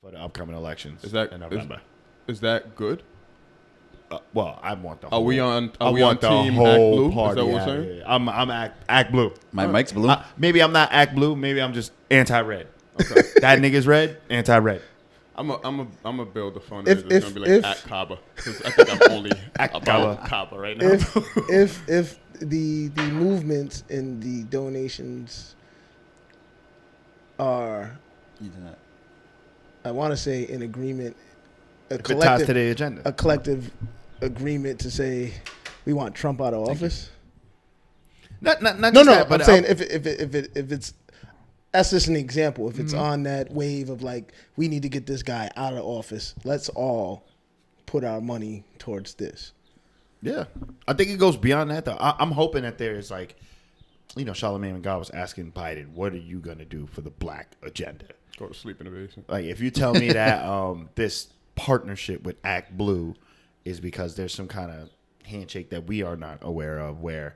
for the upcoming elections Is that in November. Is that good? Well, I want the Are whole. we on? I Are we want on the team whole Act Blue? party Is that what we're out of saying? here. I'm act blue. My mic's blue. Maybe I'm not act blue. Maybe I'm just anti-red. Okay. That nigga's red, anti-red. I'm a build a phone. If- It's if- gonna be like if- at Kaba, because I think I'm only At about Kaba right now. if the movements and the donations are, Internet. I want to say, in agreement, If it ties to the agenda. a collective agreement to say we want Trump out of office. Not No, just no, that, but I'm saying if it's, that's just an example. If it's on that wave of like, we need to get this guy out of office, let's all put our money towards this. yeah, I think it goes beyond that though. I'm hoping that there is like, Charlamagne and God was asking Biden, what are you gonna do for the black agenda? Go to sleep in the basement. Like, if you tell me that this partnership with Act Blue is because there's some kind of handshake that we are not aware of, where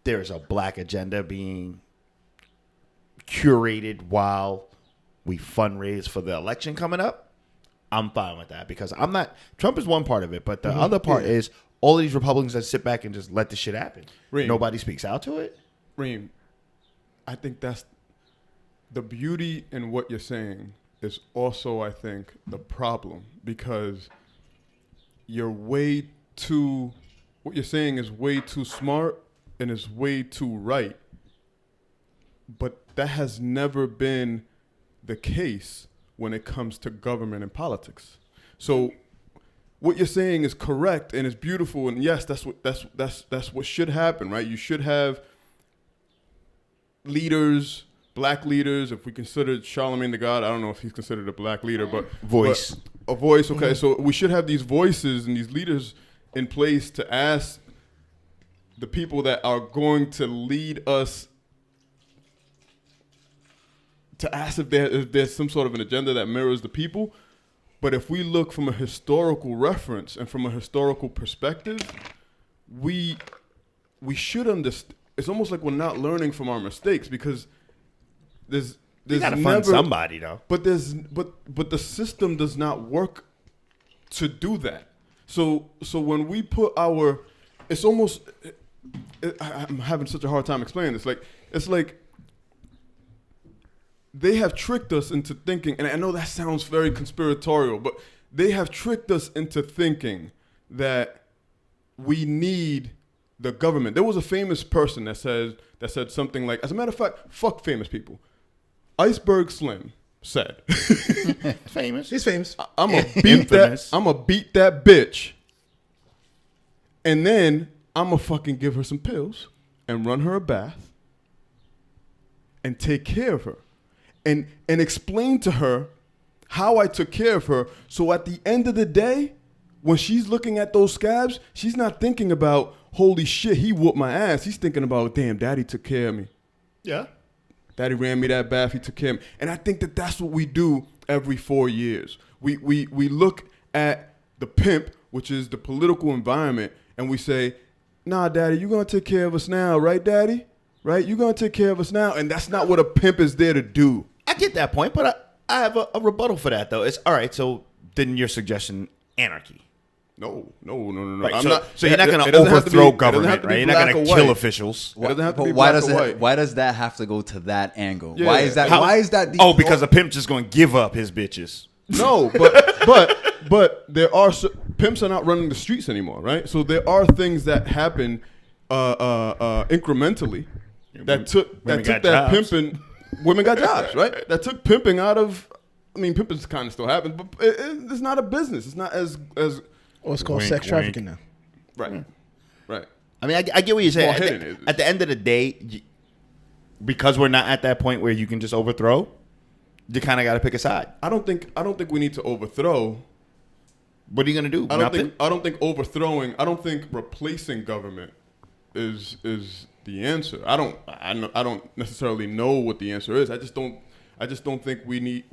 there's a black agenda being curated while we fundraise for the election coming up, I'm fine with that, because Trump is one part of it, but the other part is all of these Republicans that sit back and just let the shit happen. Reem. Nobody speaks out to it. Reem, I think that's the beauty in what you're saying is also, I think, the problem, because what you're saying is way too smart and is way too right. But that has never been the case when it comes to government and politics. So what you're saying is correct and is beautiful, and yes, that's what should happen, right? You should have leaders, black leaders. If we consider Charlamagne the God, I don't know if he's considered a black leader, but Voice. a voice. Okay, so we should have these voices and these leaders in place to ask the people that are going to lead us, to ask if there's some sort of an agenda that mirrors the people. But if we look from a historical reference and from a historical perspective, we should understand. It's almost like we're not learning from our mistakes, because there's You gotta never find somebody though. but the system does not work to do that. So when we put it's almost, I'm having such a hard time explaining this. It's like they have tricked us into thinking, and I know that sounds very conspiratorial, but they have tricked us into thinking that we need the government. There was a famous person that said something like, as a matter of fact, fuck famous people. Iceberg Slim said, Famous. He's famous. I'm gonna beat Infamous. that. I'm gonna beat that bitch, and then I'm gonna fucking give her some pills and run her a bath and take care of her, and explain to her how I took care of her. So at the end of the day, when she's looking at those scabs, she's not thinking about, holy shit, he whooped my ass. He's thinking about, damn, daddy took care of me. Yeah. Daddy ran me that bath. He took care of me. And I think that that's what we do every 4 years. We look at the pimp, which is the political environment, and we say, nah, daddy, you're going to take care of us now, right, daddy? Right? You're going to take care of us now. And that's not what a pimp is there to do. I get that point, but I have a rebuttal for that though. It's all right. So then your suggestion, anarchy. No. Right, I'm so, not, so you're not going it to doesn't have to overthrow be- it doesn't government, have to be right? You're not black going or to kill white. officials. It doesn't have to But be why black does or white. it? Why does that have to go to that angle? Yeah. Why is that? How- why is that? The, Oh, because a pimp just going to give up his bitches. No, but there are pimps are not running the streets anymore, right? So there are things that happen incrementally that took Women that got jobs. pimping. Women got jobs, right? That took pimping out of. I mean, pimping kind of still happens, but it's not a business. It's not as Or it's called Wink, sex trafficking wink. now. right, right. I mean, I get what you're saying. Well, hidden is- At the end of the day, because we're not at that point where you can just overthrow, you kind of got to pick a side. I don't think we need to overthrow. What are you going to do? I Nothing? don't think overthrowing. I don't think replacing government is the answer. I don't necessarily know what the answer is. I just don't think we need.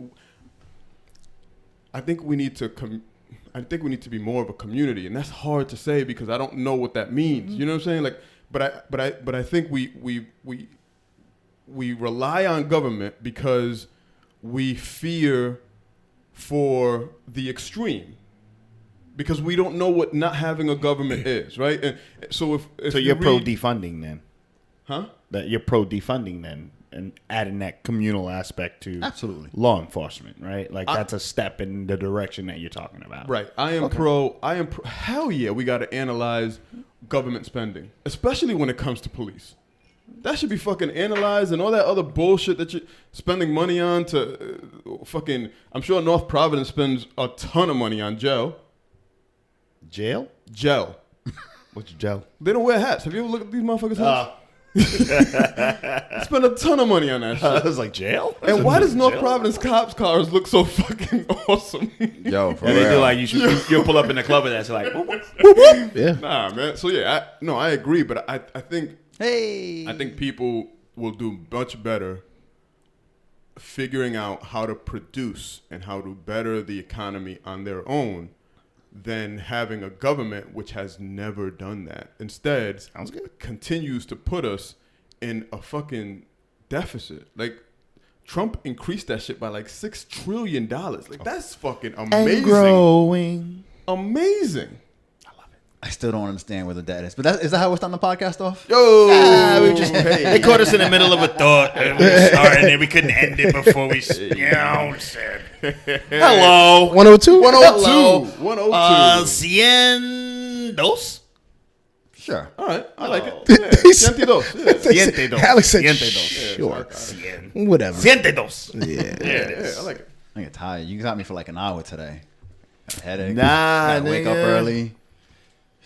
I think we need to be more of a community, and that's hard to say because I don't know what that means. You know what I'm saying? Like, but I think we rely on government because we fear for the extreme because we don't know what not having a government is, right? And so if So you're pro defunding then? huh? That you're pro defunding then, and adding that communal aspect to Absolutely. law enforcement, right? Like that's a step in the direction that you're talking about. Right. I am pro. Hell yeah, we got to analyze government spending, especially when it comes to police. That should be fucking analyzed and all that other bullshit that you're spending money on to fucking. I'm sure North Providence spends a ton of money on gel. Jail? Gel. What's gel? They don't wear hats. Have you ever looked at these motherfuckers' hats? Spend a ton of money on that shit. I was like, jail? And why does North Providence cops cars look so fucking awesome? Yo, for Yeah, they do real. like you'll pull up in the club and that's like, whoop, whoop, whoop, whoop. Yeah. Nah, man. So yeah, I agree, but I think Hey. people will do much better figuring out how to produce and how to better the economy on their own than having a government which has never done that. Instead, Sounds good. continues to put us in a fucking deficit. Like Trump increased that shit by like $6 trillion. Like that's fucking amazing. And growing. Amazing. I still don't understand where the debt is. But is that how we're starting the podcast off? Yo, We just they caught us in the middle of a thought and we were starting and we couldn't end it before we said hello. 102? 102. 102. Cien dos. Sure. All right, I like it. Yeah. Ciento dos. Yeah. Siente dos. Alex said, Siente dos. sure. Cien. Whatever. Siente dos. Yeah. Yeah, I like it. I get tired. You got me for like an hour today. Got a headache. Nah, Gotta wake up nigga. early.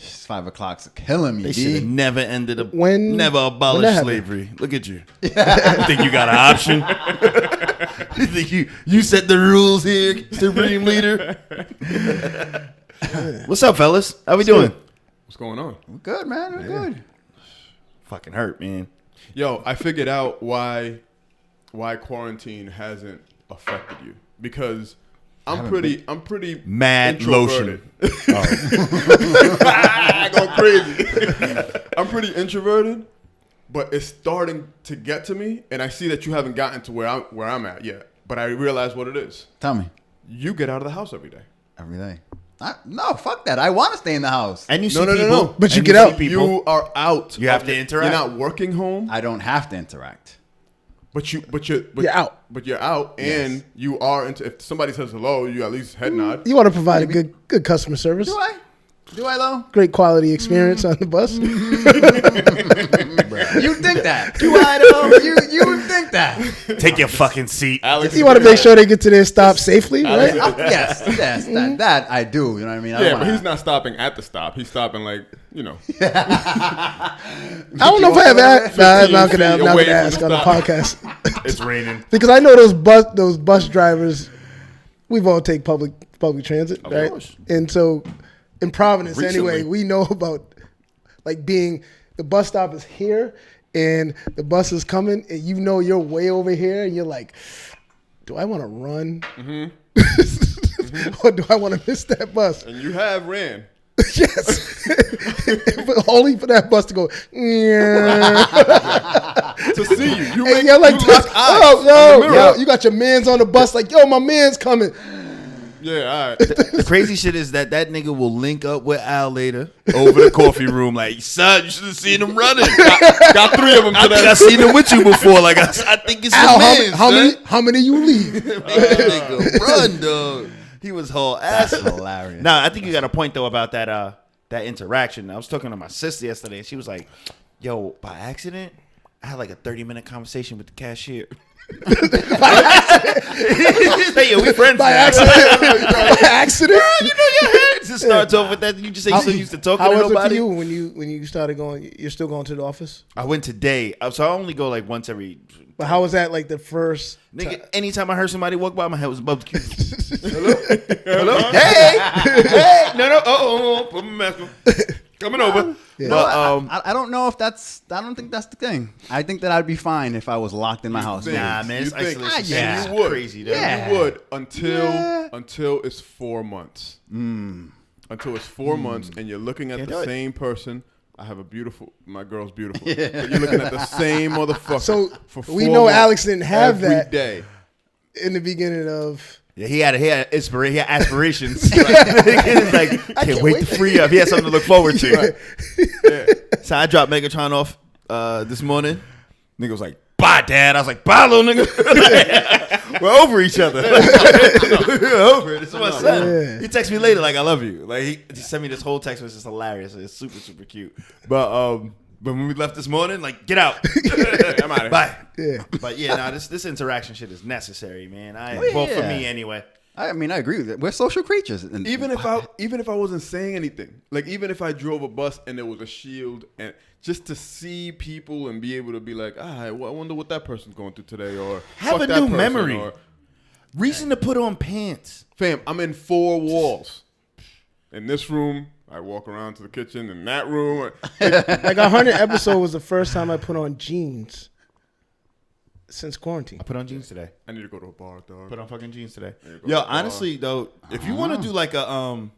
It's 5 o'clock's killing me, They should have D. never ended up, When- never when that abolished happened? slavery. Look at you. You think you got an option? You think you set the rules here, Supreme Leader? What's up, fellas? How we doing? What's going on? We're good, man. We're good. Fucking hurt, man. Yo, I figured out why quarantine hasn't affected you because I'm pretty Mad introverted. lotion. I go crazy. I'm pretty introverted, but it's starting to get to me, and I see that you haven't gotten to where I'm at yet. But I realize what it is. Tell me. You get out of the house every day. Every day. No, fuck that. I want to stay in the house. And you see No. people. But you and get see out. People. You are out. You have of to it. interact. You're not working home, I don't have to interact. but you're out. But you're out, and Yes. you are into. If somebody says hello, you at least head nod. You want to provide a good customer service. Do I? Do I, though? Great quality experience on the bus. You think that? Do I, though? You think that? Take your fucking seat. Alex, You want to make sure they get to their stop safely, right? Yes, that I do. You know what I mean? I Yeah, don't but wanna- he's not stopping at the stop. He's stopping like, you know. I don't know if I have asked. Nah, I'm not 15 gonna feet away from ask the on the stop. podcast It's raining. because I know those bus drivers. We've all take public transit, Of right? course. And so in Providence, Recently. anyway, we know about like being the bus stop is here and the bus is coming, and you know you're way over here, and you're like, do I want to run, or do I want to miss that bus? And you have ran. Yes, but only for that bus to go. "Yeah." To see you. You And make you're like, you lock eyes oh in no, the mirror. yo, you got your man's on the bus, like, yo, my man's coming. Yeah, all right. The crazy shit is that nigga will link up with Al later over the coffee room. Like, son, you should have seen him running. Got 3 of them I think I today. seen him with you before. Like, I think it's Al, the man. how many you leave? Nigga, run, dog. He was whole ass. That's hilarious. Nah, I think you got a point though about that interaction. I was talking to my sister yesterday, and she was like, "Yo, by accident, I had like a 30-minute conversation with the cashier." Hey, yo, we friends By now. accident? By accident? You know your head just starts off with that. You just say you so used to talking How to was it for nobody. you when you started going? You're still going to the office, I went today, so I only go like once every. but how was that like the first? Nigga, anytime I heard somebody walk by, my head was above the cube. Hello? Hey! No, put my mask on. Coming over. Yeah. But, I don't know if that's. I don't think that's the thing. I think that I'd be fine if I was locked in my house. think- nah, man, it's You think- isolation. yeah. It's And you would. crazy, though. Yeah. You would until it's 4 months. Until it's 4 months, and you're looking at Can't the do it. same person. My girl's beautiful. But you're looking at the same motherfucker. So for we 4 know months Alex didn't have every that. day. in the beginning of. Yeah, he had aspirations. It's like, can't wait to free up. He had something to look forward to. Yeah. Yeah. So I dropped Megatron off this morning. Nigga was like, bye, Dad. I was like, bye, little nigga. We're over each other. We're over it. It's my son. Yeah. He texted me later like, I love you. Like he sent me this whole text, which is hilarious. It's super, super cute. But when we left this morning, like, get out. I'm out of here. Bye. Yeah. But yeah, nah, this interaction shit is necessary, man. yeah. Well, for me anyway. I mean, I agree with it. We're social creatures. And Even if I wasn't saying anything, like even if I drove a bus and there was a shield, and just to see people and be able to be like, I wonder what that person's going through today, or Have fuck a that new person, memory. or, Reason to put on pants. fam, I'm in 4 walls. In this room, I walk around to the kitchen. In that room, Like 100 episode was the first time I put on jeans since quarantine. I put on jeans today. I need to go to a bar, dog. Put on fucking jeans today. There you go. Yo, honestly though, if you want to do like a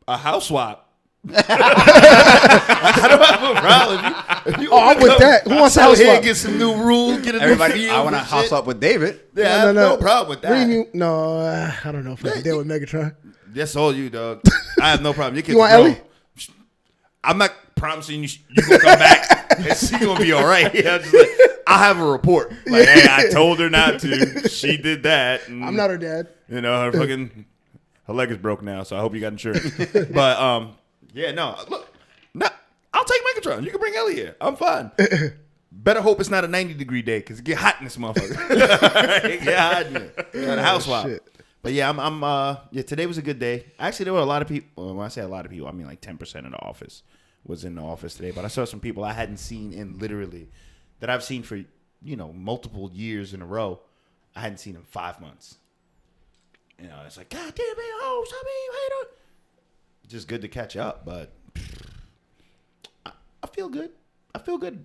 house swap, I don't have a problem. If you I'm with that. Who wants a out house here swap? get some new rules, get a everybody, new I want to to house up with David. Yeah, I have no problem with that. Reem, no, I don't know if I can deal with Megatron. That's all you, dog. I have no problem. Your kids You want are grown. Ellie? I'm not promising you gonna come back and she gonna be all right. Yeah, just like, I'll have a report. Like, hey, I told her not to. She did that. And, I'm not her dad. you know, her leg is broke now, so I hope you got insurance. But yeah, no, look, no, I'll take Megatron. You can bring Ellie here. I'm fine. Better hope it's not a 90-degree day because it get hot in this motherfucker. It get hot in it. Got a house swap. Shit. But yeah, yeah, today was a good day. Actually, there were a lot of people. Well, when I say a lot of people, I mean like 10% of the office was in the office today. But I saw some people I hadn't seen in literally that I've seen for, multiple years in a row. I hadn't seen in 5 months. It's like, God damn it, oh, how you doing? Just good to catch up, but I feel good. I feel good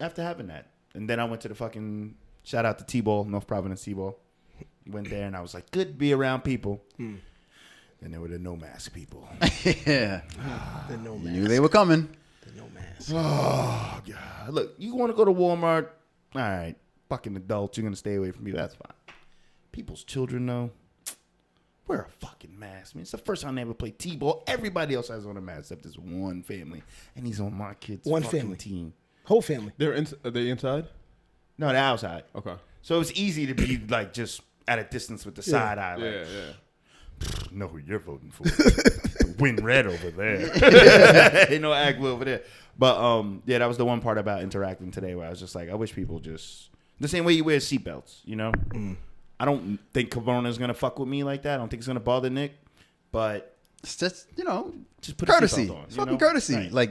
after having that. And then I went to the fucking shout out to T-Ball, North Providence T-Ball. Went there and I was like, good to be around people. And there were the no mask people. Yeah. The no You mask. knew they were coming. The no mask. Oh God! Look, you want to go to Walmart? All right, fucking adults. You're gonna stay away from me. That's fine. People's children, though, wear a fucking mask. Man, it's the first time they ever played T-ball. Everybody else has on a mask except this one family, and he's on my kid's One fucking family. team. Whole family. Are they inside? No, they're outside. Okay. So it's easy to be like just at a distance with the side eye. Like, Yeah. know who you're voting for. Win red over there. Ain't no act over there. But yeah, that was the one part about interacting today where I was just like, I wish people just the same way you wear seatbelts, I don't think Corona's gonna fuck with me like that. I don't think it's gonna bother Nick. But It's just, just put courtesy. a seatbelt on. It's fucking courtesy. Right. Like,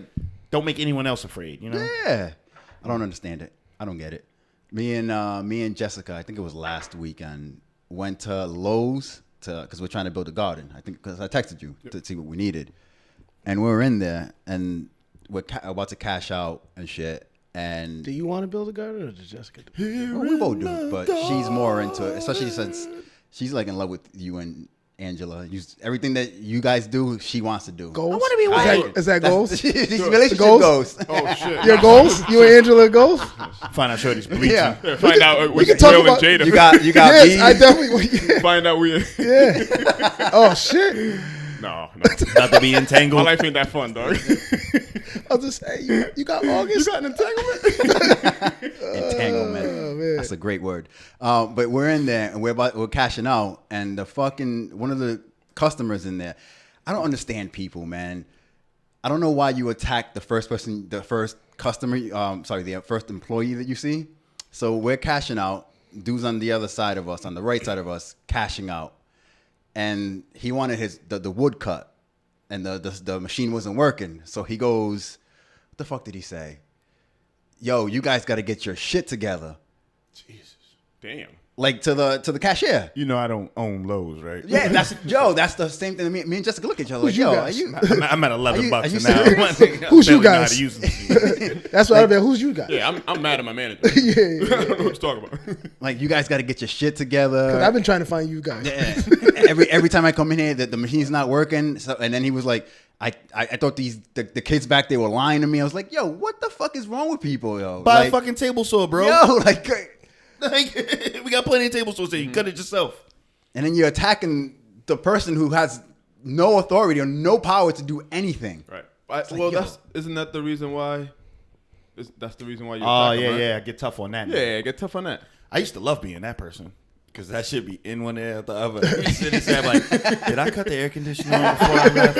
Don't make anyone else afraid, yeah. I don't understand it. I don't get it. Me and Jessica, I think it was last weekend, went to Lowe's because we're trying to build a garden. I think because I texted you to see what we needed, and we were in there and we're about to cash out and shit. And Do you want to build a garden or does Jessica do it? well, we both do, but she's more into it, especially since she's like in love with you and Angela. Everything that you guys do, she wants to do. Goals? I wanna be white. Is that goals? These relationship Goals? goals. Oh shit. Your goals? You and Angela goals? Find out Shorty's bleaching. Yeah. Find out we which can talk Will and about- Jada. You got Yes, bees. I definitely. Yeah. Find out we. Yeah. Oh shit! No. Not to be My entangled. life ain't that fun, dog. I'll just say you got August. You got an entanglement? Entanglement. Oh, man. That's a great word. But we're in there and we're cashing out, and the fucking one of the customers in there. I don't understand people, man. I don't know why you attack the first customer. The first employee that you see. So we're cashing out. Dude's on the other side of us, on the right side of us, cashing out, and he wanted the wood cut, and the machine wasn't working. So he goes, "What the fuck did he say? Yo, you guys got to get your shit together." Jesus. Damn. Like to the cashier. I don't own Lowe's, right? Yeah, that's the same thing. Me and Jessica look at each other like, Who's you yo, guys? are you? I'm at $11 Are you now. Who's you Barely know how guys? to use them. That's what I've been. Who's you guys? Yeah, I'm mad at my manager. Yeah. I don't know what you're talking about. Like, you guys got to get your shit together. 'Cause I've been trying to find you guys. Yeah. every time I come in here, the machine's not working. So, and then he was like, I thought the kids back there were lying to me. I was like, yo, what the fuck is wrong with people, yo? Buy like, a fucking table saw, bro. yo, like, Like, we got plenty of tables to say. You cut it yourself. And then you're attacking the person who has no authority or no power to do anything. Right. Isn't that the reason why? That's the reason why you. Oh attack them, right? yeah. Get tough on that. Yeah, get tough on that. I used to love being that person because that should be in one ear, the other. You sit and say like, did I cut the air conditioner on before I left?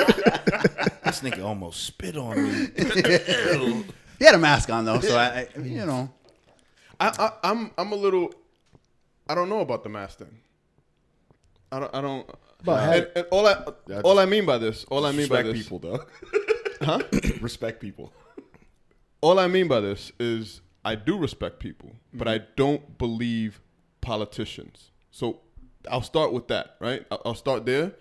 This nigga almost spit on me. He had a mask on though, so I you know. I'm a little. I don't know about the mask thing. I don't. But And all I mean by this. Respect people, though. Huh? Respect people. All I mean by this is I do respect people, but I don't believe politicians. So I'll start with that, right? I'll start there.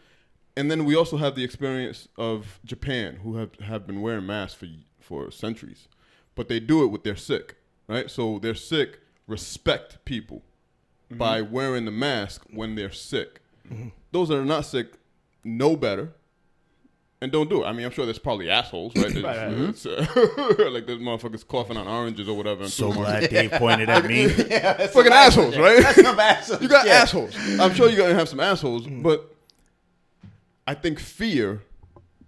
And then we also have the experience of Japan, who have been wearing masks for centuries. But they do it with their sick, right? So their sick respect people by wearing the mask when they're sick. Those that are not sick know better and don't do it. I mean, I'm sure there's probably assholes, right? Like those motherfuckers coughing on oranges or whatever. So glad Dave pointed at me. Fucking assholes, right? That's some assholes. You got assholes. I'm sure you're going to have some assholes, but I think fear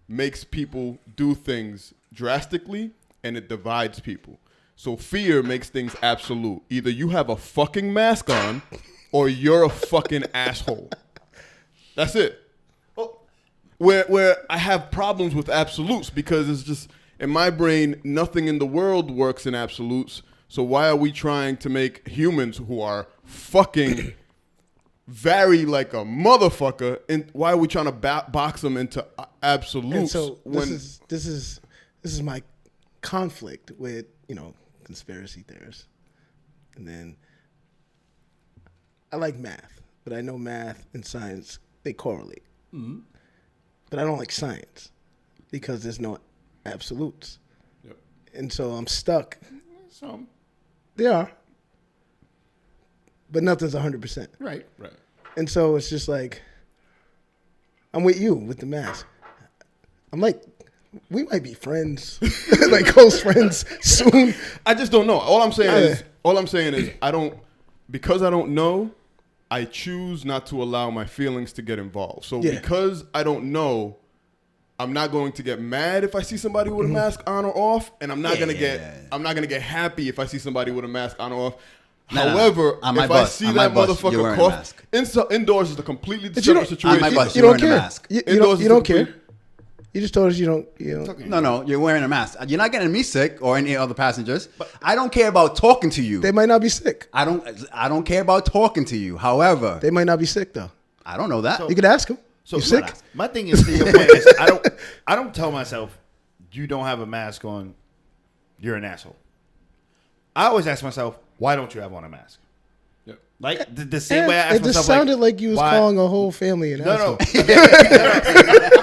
makes people do things drastically and it divides people. So fear makes things absolute. Either you have a fucking mask on or you're a fucking asshole. That's it. Where I have problems with absolutes because it's just, in my brain, nothing in the world works in absolutes. So why are we trying to make humans who are fucking vary like a motherfucker, and why are we trying to box them into absolutes? And so this is my conflict with, conspiracy theorists. And then I like math, but I know math and science, they correlate. Mm-hmm. But I don't like science because there's no absolutes. Yep. And so I'm stuck. Some. They are. But nothing's 100%. Right. And so it's just like, I'm with you with the mask. I'm like, we might be friends, like close friends soon. I just don't know. All I'm saying is because I don't know, I choose not to allow my feelings to get involved. So because I don't know, I'm not going to get mad if I see somebody with a mask on or off, and I'm not gonna get happy if I see somebody with a mask on or off. However, if I see that motherfucker cough, indoors is a completely separate situation. On my bus, you don't care. Mask. You don't care. You just told us you don't. No, you're wearing a mask. You're not getting me sick or any other passengers. But I don't care about talking to you. They might not be sick. I don't care about talking to you. However, they might not be sick though. I don't know that. You could ask them. So you sick? My thing is, to your point, is I don't tell myself you don't have a mask on, you're an asshole. I always ask myself, why don't you have on a mask? Yep. Like the same way I ask myself. It just sounded like you was calling a whole family an asshole.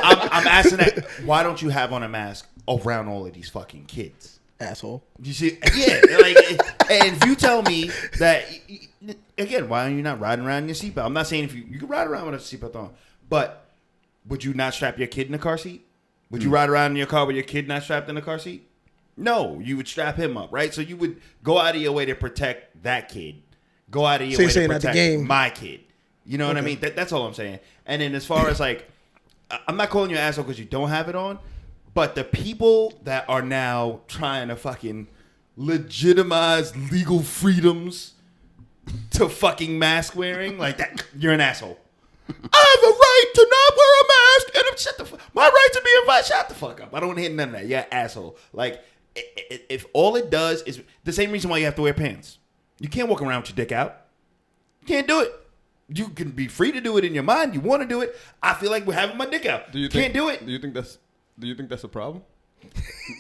I'm asking that. Why don't you have on a mask around all of these fucking kids? Asshole. You see, yeah. Like, and if you tell me that, again, why are you not riding around in your seatbelt? I'm not saying if you can ride around with a seatbelt on, but would you not strap your kid in the car seat? Would you ride around in your car with your kid not strapped in the car seat? No, you would strap him up, right? So you would go out of your way to protect that kid. Go out of your way to protect my kid. You know what I mean? That's all I'm saying. And then as far as like, I'm not calling you an asshole because you don't have it on, but the people that are now trying to fucking legitimize legal freedoms to fucking mask wearing, like that, you're an asshole. I have a right to not wear a mask, and my right to be invited. Shut the fuck up. I don't want to hear none of that. You're an asshole. Like, if all it does is the same reason why you have to wear pants. You can't walk around with your dick out. You can't do it. You can be free to do it in your mind. You want to do it. I feel like we're having my dick out. Can't do it. Do you think that's a problem?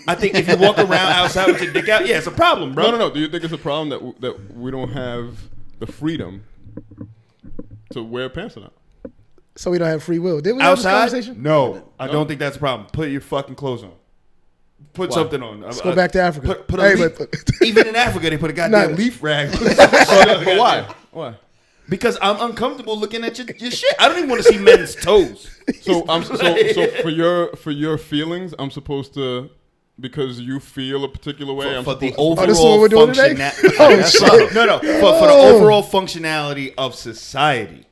I think if you walk around outside with your dick out, yeah, it's a problem, bro. No. Do you think it's a problem that we don't have the freedom to wear pants or not? So we don't have free will. Did we have this conversation? No, I don't think that's a problem. Put your fucking clothes on. Put something on. Let's go back to Africa. Put a leaf. Even in Africa, they put a goddamn leaf rag. But why? Why? Because I'm uncomfortable looking at your shit. I don't even want to see men's toes. So for your feelings, I'm supposed to because you feel a particular way. For the this is what overall we're doing today? functionality. Oh, shit. No. For the overall functionality of society.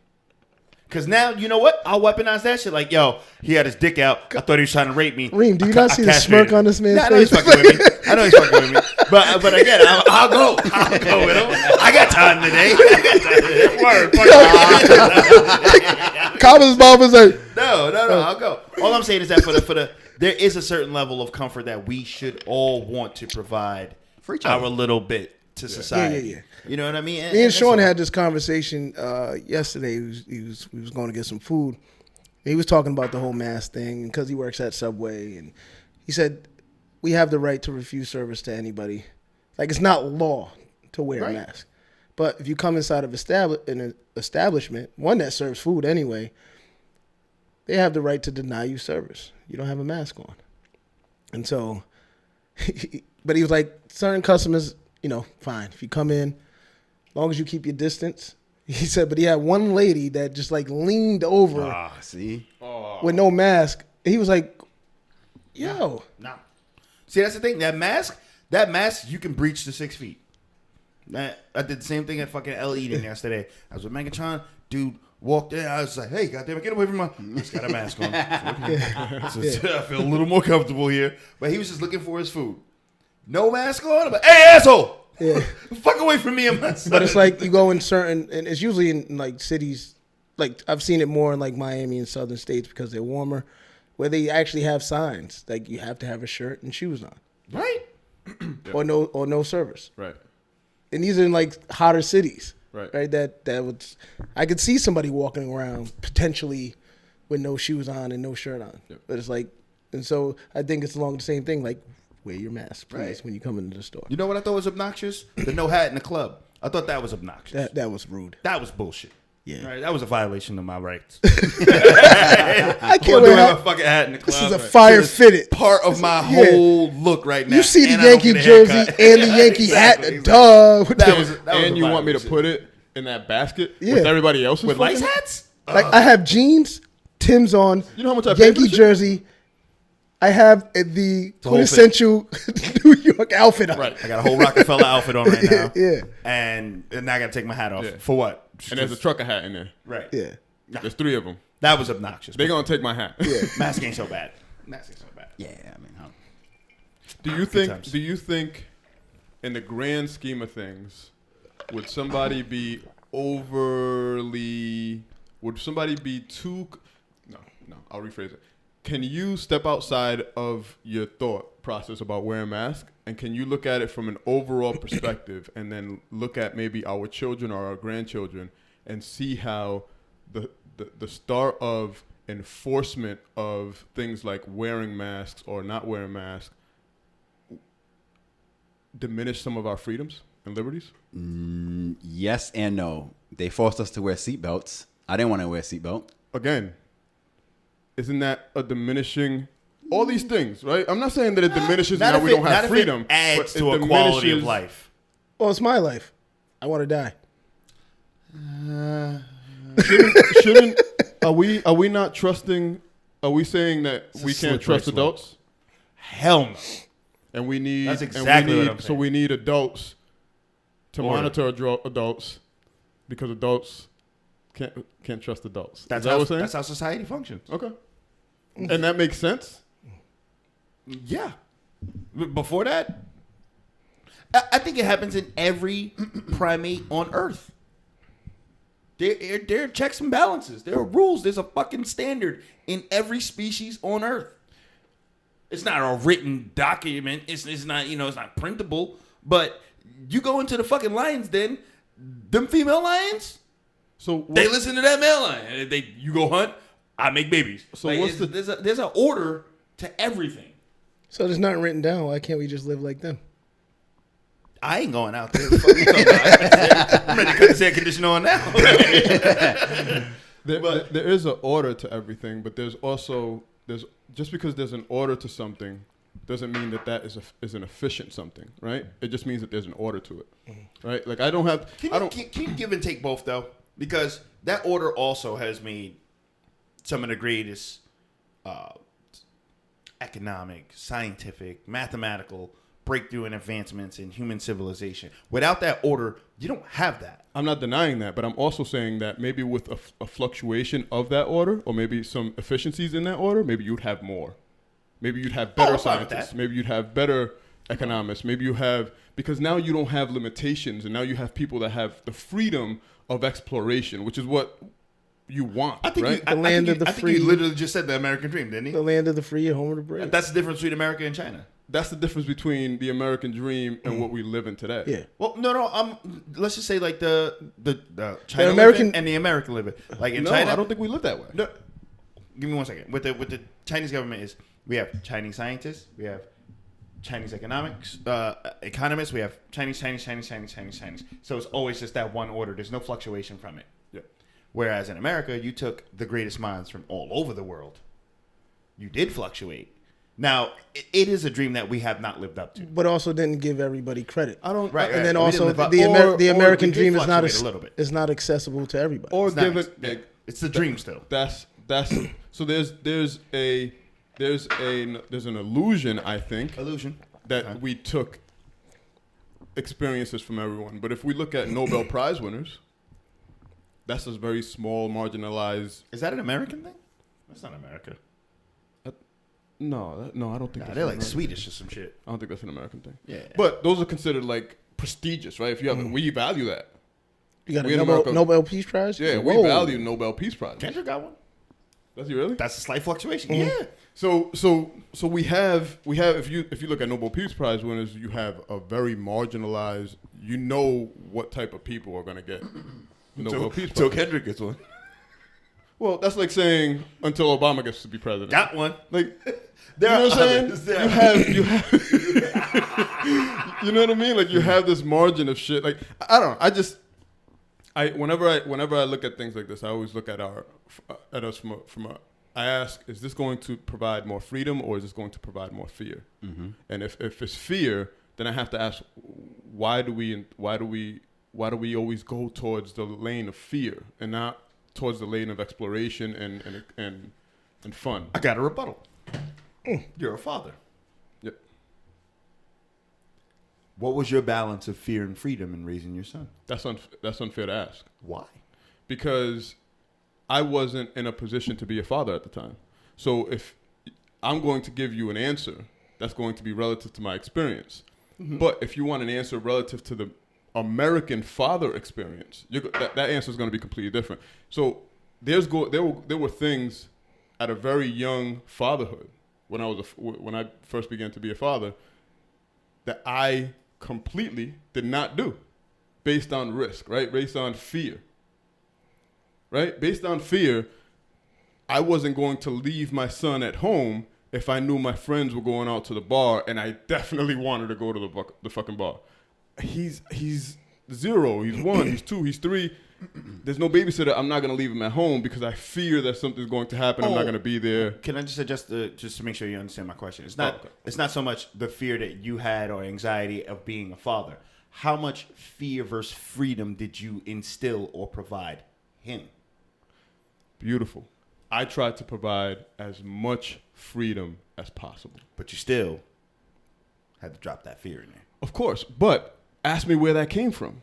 Because now, you know what? I'll weaponize that shit. Like, yo, he had his dick out. I thought he was trying to rape me. Reem, do you not see the smirk on this man's I know he's face? fucking with me. I know he's fucking with me. But again, I'll go. I'll go with him. I got time today. Word. Commons mom was like, No. I'll go. All I'm saying is that for the there is a certain level of comfort that we should all want to provide For each other. our little bit to society. Yeah. You know what I mean? me and that's Sean all. had this conversation yesterday. We was going to get some food. He was talking about the whole mask thing because he works at Subway, and he said we have the right to refuse service to anybody. Like, it's not law to wear a mask, but if you come inside of an establishment, one that serves food anyway, they have the right to deny you service. You don't have a mask on, and so. But he was like, certain customers, fine if you come in. As long as you keep your distance. He said, but he had one lady that just like leaned over See? with no mask. And he was like, yo. No. See, that's the thing. That mask, you can breach the 6 feet. I did the same thing at fucking L. Eden yesterday. I was with Megatron. Dude walked in. I was like, hey, goddamn it, get away from my... He's got a mask on. So I feel a little more comfortable here. But he was just looking for his food. No mask on? I'm like, hey, asshole! Yeah. Fuck away from me and my son. But it's like you go in certain, and it's usually in like cities, like I've seen it more in like Miami and southern states because they're warmer, where they actually have signs like you have to have a shirt and shoes on, Right? or no service. Right. And these are in like hotter cities, Right. That would, I could see somebody walking around potentially with no shoes on and no shirt on. Yep. But it's like, and so I think it's along the same thing. Like, wear your mask, please, when you come into the store. You know what I thought was obnoxious? The no hat in the club. I thought that was obnoxious. That was rude. That was bullshit. Yeah. Right? That was a violation of my rights. I Who can't do wear have a hat. fucking hat in the club? This is a Right. fire So it's fitted. part of my Yeah. whole look right now. You see the and I don't Yankee get a jersey haircut. and the Yankee hat. Exactly. Duh. That was And a you want me to violation. put it in that basket Yeah. with everybody else's with lice fucking- hats? Like, I have jeans, Tim's on, You know how much I paid for Yankee this shit? jersey. I have the whole quintessential New York outfit on. Right. I got a whole Rockefeller outfit on right now. Yeah. And now I got to take my hat off. Yeah. For what? And there's a trucker hat in there. Right. Yeah. There's 3 of them. That was obnoxious. They're going to take my hat. Yeah. Mask ain't so bad. Mask ain't so bad. Yeah, I mean, how? times. Do you think in the grand scheme of things, would somebody be too, no, I'll rephrase it. Can you step outside of your thought process about wearing a mask, and can you look at it from an overall perspective and then look at maybe our children or our grandchildren and see how the start of enforcement of things like wearing masks or not wearing masks diminish some of our freedoms and liberties? Yes and no. They forced us to wear seatbelts. I didn't want to wear a seatbelt. Again, isn't that a diminishing? All these things, right? I'm not saying that it diminishes Not now if we it- don't not have if freedom. It adds but to it a quality of diminishes- life. Well, it's my life. I want to die. Shouldn't are we not trusting? Are we saying that It's a we can't slippery trust slope. adults? Hell no. And we need That's and exactly we what need, I'm so saying. we need adults to Order. monitor adults because adults can't trust adults. That's Is that how what we're saying? that's how society functions. Okay. And that makes sense. Yeah. Before that, I think it happens in every primate on Earth. There are checks and balances. There are rules. There's a fucking standard in every species on Earth. It's not a written document. It's not, it's not printable. But you go into the fucking lion's den, them female lions, So they listen to that male lion. You go hunt, I make babies. So Like, what's there's an order to everything. So there's nothing written down. Why can't we just live like them? I ain't going out there. What you talking about? I'm ready to cut the air conditioner on now. There is an order to everything, but there's just because there's an order to something doesn't mean that is an efficient something, right? It just means that there's an order to it, right? Like Can you give and take both though? Because that order also has made some of the greatest economic, scientific, mathematical breakthrough and advancements in human civilization. Without that order, you don't have that. I'm not denying that, but I'm also saying that maybe with a fluctuation of that order, or maybe some efficiencies in that order, maybe you'd have more. Maybe you'd have better I'm fine with scientists. that. Maybe you'd have better economists. Maybe you have, because now you don't have limitations, and now you have people that have the freedom of exploration, which is what you want, I think right? you, I, I think you, I think you literally just said the American dream, didn't he? The land of the free, home of the brave. That's the difference between America and China. That's the difference between the American dream and what we live in today. Yeah. Well, no. Let's just say like the China American- living and the American living. Like in No, China, I don't think we live that way. No, give me 1 second. With the Chinese government is we have Chinese scientists, we have Chinese economics economists, we have Chinese. So it's always just that one order. There's no fluctuation from it. Yeah. Whereas in America, you took the greatest minds from all over the world. You did fluctuate. Now, it is a dream that we have not lived up to. But also didn't give everybody credit. I don't. Right, And then We didn't also live up- the or American we did dream is not fluctuate a little bit. is not accessible to everybody. Or It's not- given. it's the dream still. That's so there's an illusion, I think, Illusion. that we took experiences from everyone. But if we look at Nobel Prize winners, that's a very small, marginalized. Is that an American thing? That's not America. No, I don't think Nah, that's they're an like American- Swedish or some shit. I don't think that's an American thing. Yeah. But those are considered like prestigious, right? If you have, we value that. You got we a in Nobel, America- Nobel Peace Prize? Yeah, we Whoa. value Nobel Peace Prize. Kendrick got one. Does he really? That's a slight fluctuation. Mm-hmm. Yeah. So we have if you look at Nobel Peace Prize winners, you have a very marginalized. You know what type of people are going to get Nobel Peace Prize. So Kendrick gets one. Well, that's like saying until Obama gets to be president. Got one. Like, There you know are what I'm saying? others. There You have, you know what I mean? Like you have this margin of shit. Like I don't know. Whenever I look at things like this, I always look at us from a. I ask, is this going to provide more freedom or is this going to provide more fear? Mm-hmm. And if it's fear, then I have to ask, why do we always go towards the lane of fear and not towards the lane of exploration and fun? I got a rebuttal. You're a father. Yep. What was your balance of fear and freedom in raising your son? That's unfair to ask. Why? Because I wasn't in a position to be a father at the time. So if I'm going to give you an answer, that's going to be relative to my experience. Mm-hmm. But if you want an answer relative to the American father experience, that answer is going to be completely different. So there were things at a very young fatherhood when I first began to be a father that I completely did not do based on risk, right? Based on fear. Right? Based on fear, I wasn't going to leave my son at home if I knew my friends were going out to the bar and I definitely wanted to go to the fucking bar. He's 0, he's 1, he's 2, he's 3. There's no babysitter. I'm not going to leave him at home because I fear that something's going to happen. I'm not going to be there. Can I just adjust just to make sure you understand my question? It's not It's not so much the fear that you had or anxiety of being a father. How much fear versus freedom did you instill or provide him? Beautiful. I tried to provide as much freedom as possible. But you still had to drop that fear in there. Of course, but ask me where that came from.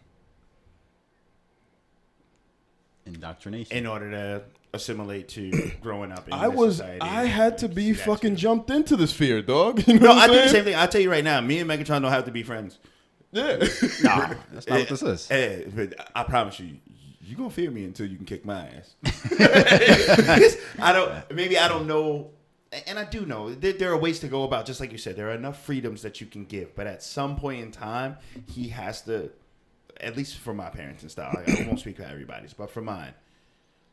Indoctrination. In order to assimilate to growing up in I this society. I had to be See that fucking too. jumped into this fear, dog. You know No, what I I'm do the saying? same thing. I'll tell you right now. Me and Megatron don't have to be friends. Yeah. Nah, that's not what this is. But I promise you, you're going to fear me until you can kick my ass. I don't know. And I do know there are ways to go about, just like you said, there are enough freedoms that you can give. But at some point in time, he has to, at least for my parents and style, I won't speak for everybody's, but for mine,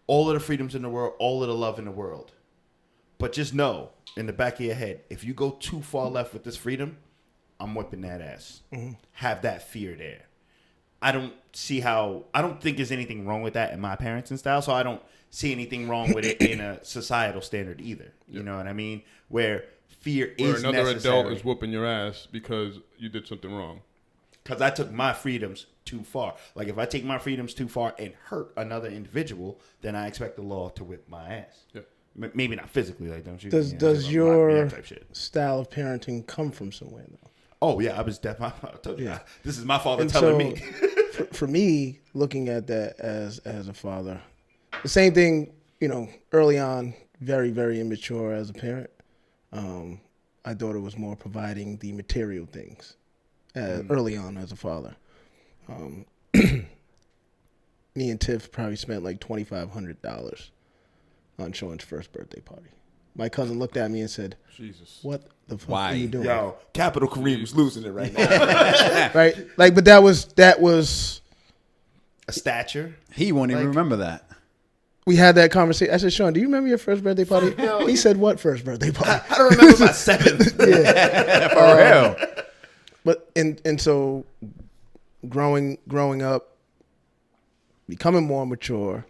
all of the freedoms in the world, all of the love in the world. But just know, in the back of your head, if you go too far left with this freedom, I'm whipping that ass. Mm-hmm. Have that fear there. I don't think there's anything wrong with that in my parents and style, so I don't see anything wrong with it in a societal standard either. You know what I mean? Where fear is Where another necessary. adult is whooping your ass because you did something wrong. Because I took my freedoms too far. Like, if I take my freedoms too far and hurt another individual, then I expect the law to whip my ass. Yeah. Maybe not physically, like don't you? Does Yeah, does like, your lock me up type shit. style of parenting come from somewhere though? Oh yeah, I was definitely. I told you, Yeah. this is my father And telling so, me. for me, looking at that as a father, the same thing, early on, very, very immature as a parent. I thought it was more providing the material things early on as a father. Me and Tiff probably spent like $2,500 on Sean's first birthday party. My cousin looked at me and said, Jesus. "What the fuck Why? are you doing?" Yo, Capital Kareem was losing it right now. Right? Like, but that was A stature. He won't even Like- remember that. we had that conversation. I said, "Sean, do you remember your first birthday party?" Yo. He said, "What first birthday party?" I don't remember my seventh. For real. But and so growing up, becoming more mature,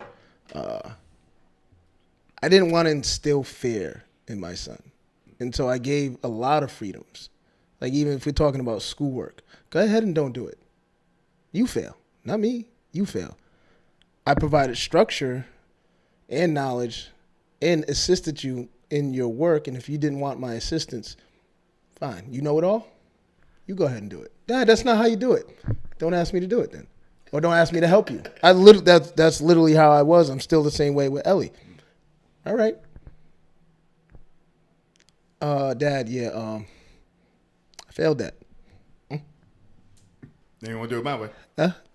I didn't want to instill fear in my son. And so I gave a lot of freedoms. Like even if we're talking about schoolwork, go ahead and don't do it. You fail. Not me. You fail. I provided structure and knowledge and assisted you in your work. And if you didn't want my assistance, fine. You know it all? You go ahead and do it. Dad, that's not how you do it. Don't ask me to do it then. Or don't ask me to help you. That's literally how I was. I'm still the same way with Ellie. All right. Dad, yeah, I failed that. They didn't want to do it my way.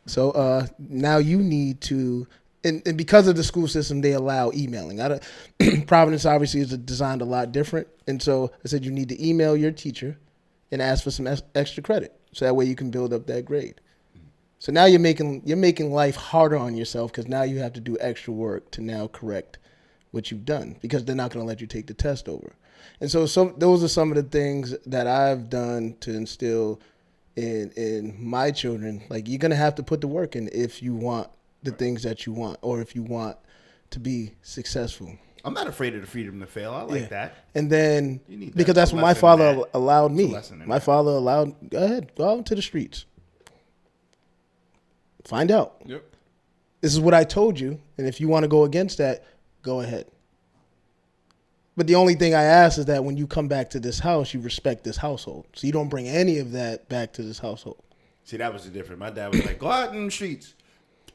So now you need to, and because of the school system, they allow emailing. Providence obviously is designed a lot different. And so I said you need to email your teacher and ask for some extra credit. So that way you can build up that grade. So now you're making life harder on yourself because now you have to do extra work to now correct what you've done because they're not going to let you take the test over. And so those are some of the things that I've done to instill in my children. Like you're going to have to put the work in if you want the things that you want or if you want to be successful. I'm not afraid of the freedom to fail. I like Yeah. that. And then You need that. because that's It's a what my lesson in father that. allowed It's a me. lesson in My that. father allowed, go ahead, go out into the streets. Find out. Yep. This is what I told you. And if you want to go against that, go ahead. But the only thing I ask is that when you come back to this house, you respect this household. So you don't bring any of that back to this household. See, that was the difference. My dad was like, go out in the streets.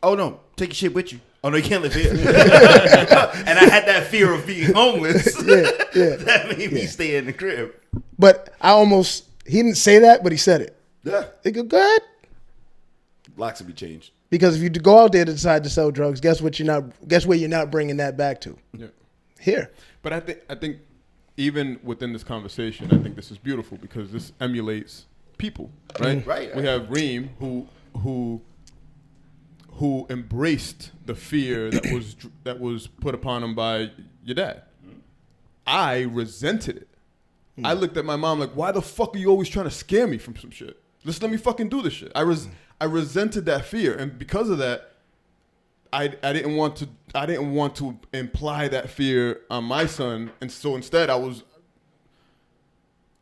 Oh, no. Take your shit with you. Oh, no, you can't live here. And I had that fear of being homeless. Yeah. That made me stay in the crib. But he didn't say that, but he said it. Yeah. They go ahead. Locks will be changed. Because if you go out there to decide to sell drugs, guess where you're not bringing that back to? Yeah. Here. But I think even within this conversation, I think this is beautiful because this emulates people, right? Right. We have Reem who embraced the fear that was put upon him by your dad. I resented it. I looked at my mom like, why the fuck are you always trying to scare me from some shit? Just let me fucking do this shit. I resented that fear, and because of that, I didn't want to imply that fear on my son, and so instead I was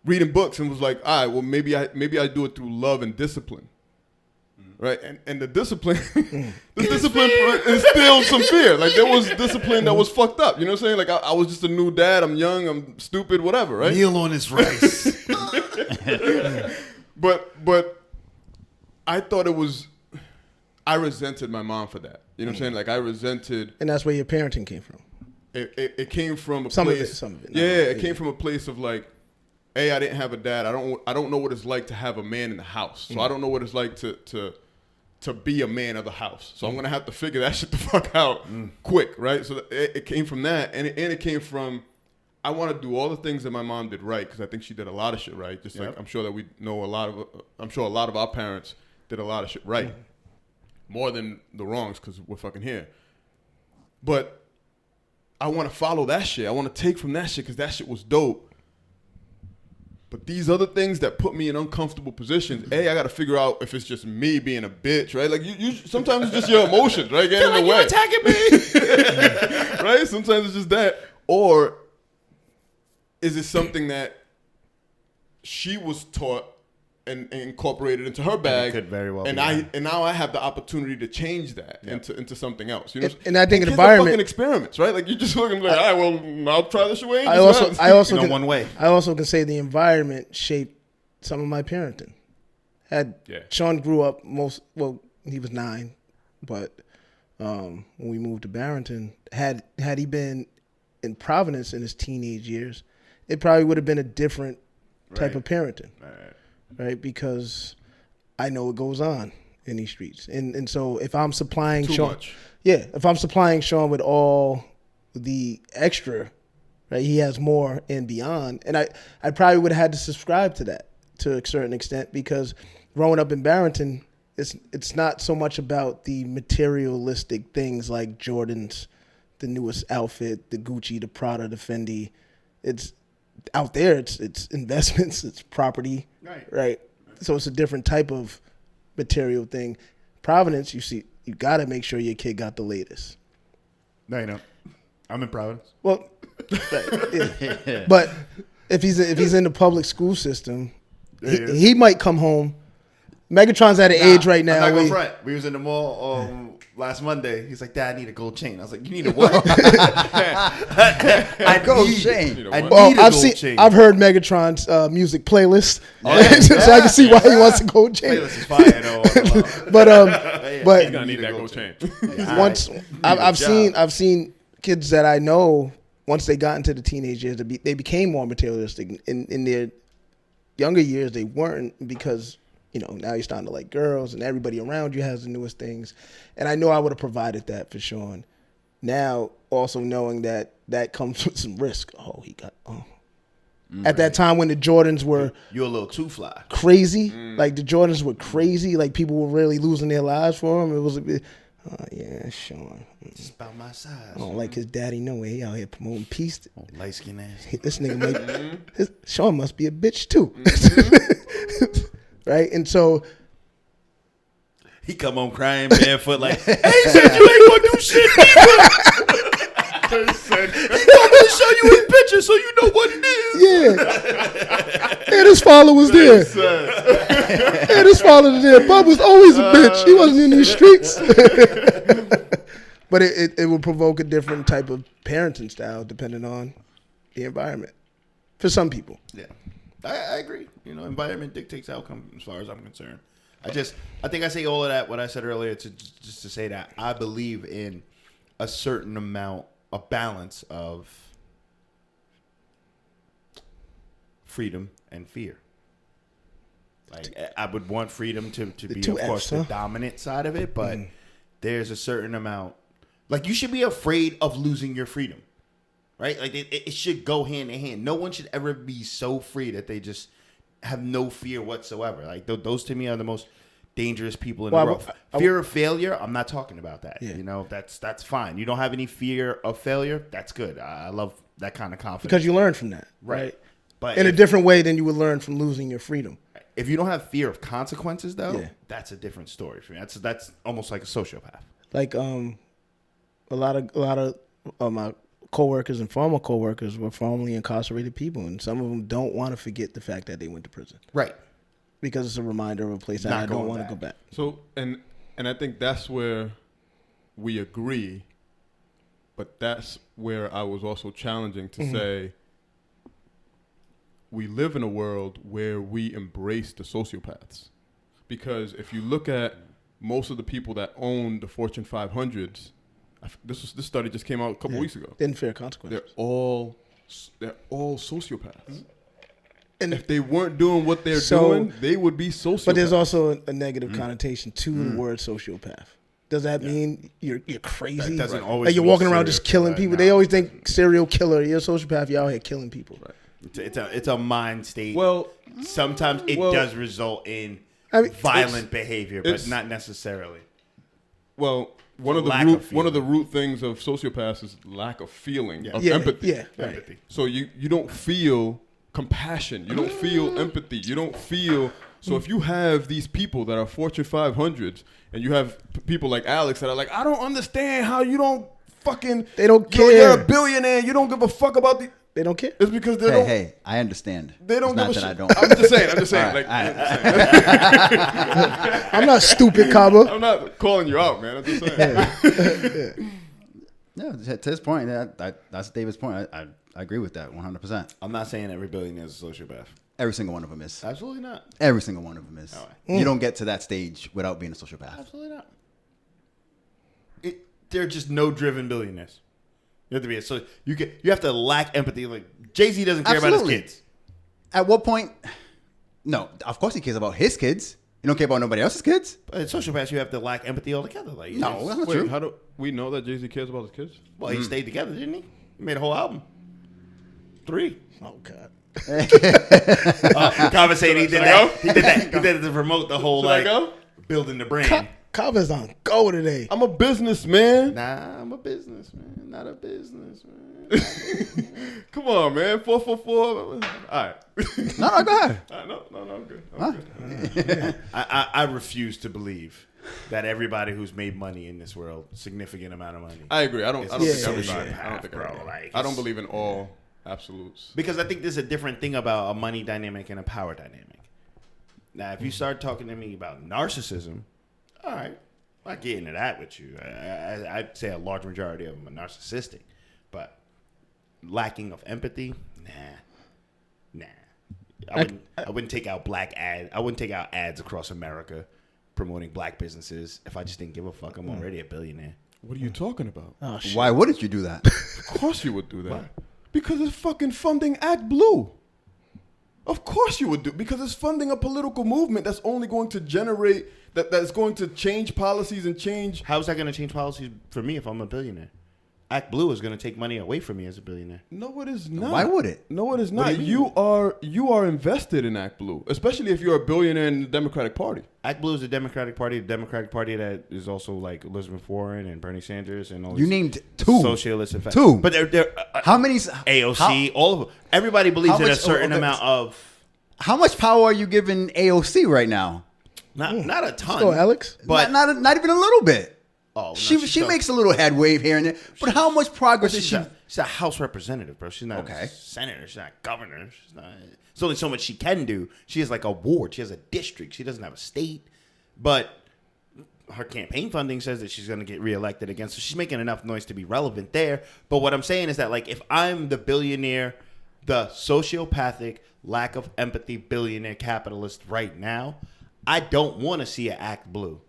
reading books and was like, all right, well maybe I do it through love and discipline, right? And the discipline, discipline instilled some fear. Like there was discipline that was fucked up. You know what I'm saying? Like I was just a new dad. I'm young. I'm stupid. Whatever, right? Meal on his rice. But I thought I resented my mom for that. You know what I'm saying? Like I resented. And that's where your parenting came from. It came from a Some of place. it, some of it. Yeah, it came from a place of like, hey, I didn't have a dad. I don't know what it's like to have a man in the house. So I don't know what it's like to be a man of the house. So I'm gonna have to figure that shit the fuck out quick, right? So it came from that, and it came from I want to do all the things that my mom did right because I think she did a lot of shit right. Just like I'm sure that we know I'm sure a lot of our parents did a lot of shit right, more than the wrongs because we're fucking here. But I want to follow that shit. I want to take from that shit because that shit was dope. But these other things that put me in uncomfortable positions, I got to figure out if it's just me being a bitch, right? Like you sometimes it's just your emotions, right? Getting in the way. You're attacking me. Right? Sometimes it's just that. Or is it something that she was taught and incorporate it into her bag. could very well and be and now I have the opportunity to change that into something else. You know, and I think an kids are environment fucking experiments, right? Like you just looking like, all right, well, I'll try this away. I also can, one way. I also can say the environment shaped some of my parenting. Sean grew up he was 9, but when we moved to Barrington, had he been in Providence in his teenage years, it probably would have been a different type of parenting, right? Because I know what goes on in these streets, and so if I'm supplying if I'm supplying Sean with all the extra, right, he has more and beyond, and I probably would have had to subscribe to that to a certain extent, because growing up in Barrington, it's not so much about the materialistic things like Jordans, the newest outfit, the Gucci, the Prada, the Fendi. It's out there. It's investments. It's property. Right. So it's a different type of material thing. Providence, you got to make sure your kid got the latest. No, you know, I'm in Providence. Well, but if he's in the public school system, he might come home. Megatron's at an age right now. I'm not gonna front. We was in the mall last Monday. He's like, Dad, I need a gold chain. I was like, you need a what? A gold chain. I've heard Megatron's music playlist, so I can see why he wants a gold chain. Playlist is fire, but he's gonna need that gold chain. Once I've seen kids that I know, once they got into the teenage years, they became more materialistic. In their younger years, they weren't, because now you're starting to like girls and everybody around you has the newest things. And I know I would have provided that for Sean. Now, also knowing that comes with some risk. At that time when the Jordans were... You're a little too fly. Crazy. Like the Jordans were crazy. Like people were really losing their lives for them. It was a bit... Sean. It's about my size. I don't like his daddy no way. He out here promoting peace. Light skin ass. This nigga Sean must be a bitch too. Right? And so he come home crying barefoot like, hey, he said you ain't gonna do shit either. He told me to show you his picture so you know what it is. Yeah. And his father was there. And his father was there. Bub was always a bitch. He wasn't in these streets. But it will provoke a different type of parenting style depending on the environment. For some people. Yeah. I agree. Environment dictates outcome as far as I'm concerned. I think I say all of that, what I said earlier, to say that I believe in a certain amount, a balance of freedom and fear. Like, I would want freedom to be, of course, the dominant side of it, but there's a certain amount. Like, you should be afraid of losing your freedom. Right? Like, it should go hand in hand. No one should ever be so free that they just have no fear whatsoever. Like, those to me are the most dangerous people in the world. Fear of failure, I'm not talking about that. Yeah. That's fine. You don't have any fear of failure, that's good. I love that kind of confidence. Because you learn from that. Right? But in a different way than you would learn from losing your freedom. If you don't have fear of consequences, though, that's a different story for me. That's almost like a sociopath. Like, a lot of my co-workers and former co-workers were formerly incarcerated people, and some of them don't want to forget the fact that they went to prison. Right. Because it's a reminder of a place that I don't want to go back. So, and I think that's where we agree, but that's where I was also challenging to say we live in a world where we embrace the sociopaths. Because if you look at most of the people that own the Fortune 500s, this study just came out a couple weeks ago. Unfair consequences. They're all sociopaths. And if they weren't doing what they're doing, they would be sociopaths. But there's also a negative connotation to the word sociopath. Does that mean you're crazy? That doesn't always like you're walking around just killing people. They always think serial killer. You're a sociopath. You're out here killing people. Right. It's a mind state. Well, sometimes it does result in violent behavior, but not necessarily. Well, one of the root things of sociopaths is lack of feeling, of empathy. Yeah, empathy. So you don't feel compassion. You don't feel empathy. You don't feel. So if you have these people that are Fortune 500s, and you have people like Alex that are like, I don't understand how you don't fucking. They don't You're care. a billionaire. You don't give a fuck about the. They don't care. It's because they don't. Hey, I understand. They don't it's give not a that shit. I don't. I'm just saying. All right, Like, I'm not stupid, Kaba. I'm not calling you out, man. I'm just saying. Yeah, to his point, that's David's point. I agree with that 100%. I'm not saying every billionaire is a sociopath. Every single one of them is. Absolutely not. Every single one of them is. All right. You don't get to that stage without being a sociopath. Absolutely not. They're just no driven billionaires. You have to be you have to lack empathy. Like Jay-Z doesn't care Absolutely. about his kids. At what point? No, of course he cares about his kids. You don't care about nobody else's kids. But in sociopaths, you have to lack empathy altogether. Like No, that's not Wait, true. how do we know that Jay-Z cares about his kids? well, he stayed together, didn't he? He made a whole album. 3. Oh God. Conversating. He did that. He did that. He did it to promote the whole Should I like go? building the brand. Kaba's on go today. I'm a businessman. Nah, I'm a businessman, not a businessman. Come on, man. 444. All right. No, go ahead. No, I'm good. I'm good. I refuse to believe that everybody who's made money in this world, significant amount of money. I agree. I don't think everybody. sociopath, I don't think bro. everybody. Like, I don't believe in all absolutes. Because I think there's a different thing about a money dynamic and a power dynamic. Now, if you start talking to me about narcissism, all right, I get into that with you. I'd say a large majority of them are narcissistic, but lacking of empathy, nah. I wouldn't take out black ads. I wouldn't take out ads across America promoting black businesses if I just didn't give a fuck. I'm already a billionaire. What are you talking about? Oh shit. Why wouldn't you do that? Of course you would do that. Why? Because it's fucking funding Act Blue. Of course you would do, because it's funding a political movement that's only going to generate that's going to change policies and change. How is that going to change policies for me if I'm a billionaire? Act Blue is going to take money away from me as a billionaire. No, it is not. Why would it? No, it is What do not. you mean? You are invested in Act Blue, especially if you're a billionaire in the Democratic Party. Act Blue is the Democratic Party that is also like Elizabeth Warren and Bernie Sanders and all You these named two. socialists. Two. But they're How many? AOC, all of them. Everybody believes how in a much- certain okay. amount of How much power are you giving AOC right now? not a ton. Let's go, Alex. But not even a little bit. oh, no, She makes a little head wave here and there. But how much progress is she? She's a House representative, bro. She's not Okay. a senator. She's not a governor. She's not. There's only so much she can do. She has like a ward. She has a district. She doesn't have a state. But her campaign funding says that she's going to get reelected again. So she's making enough noise to be relevant there. But what I'm saying is that like if I'm the billionaire, the sociopathic, lack of empathy billionaire capitalist right now, I don't want to see an Act Blue.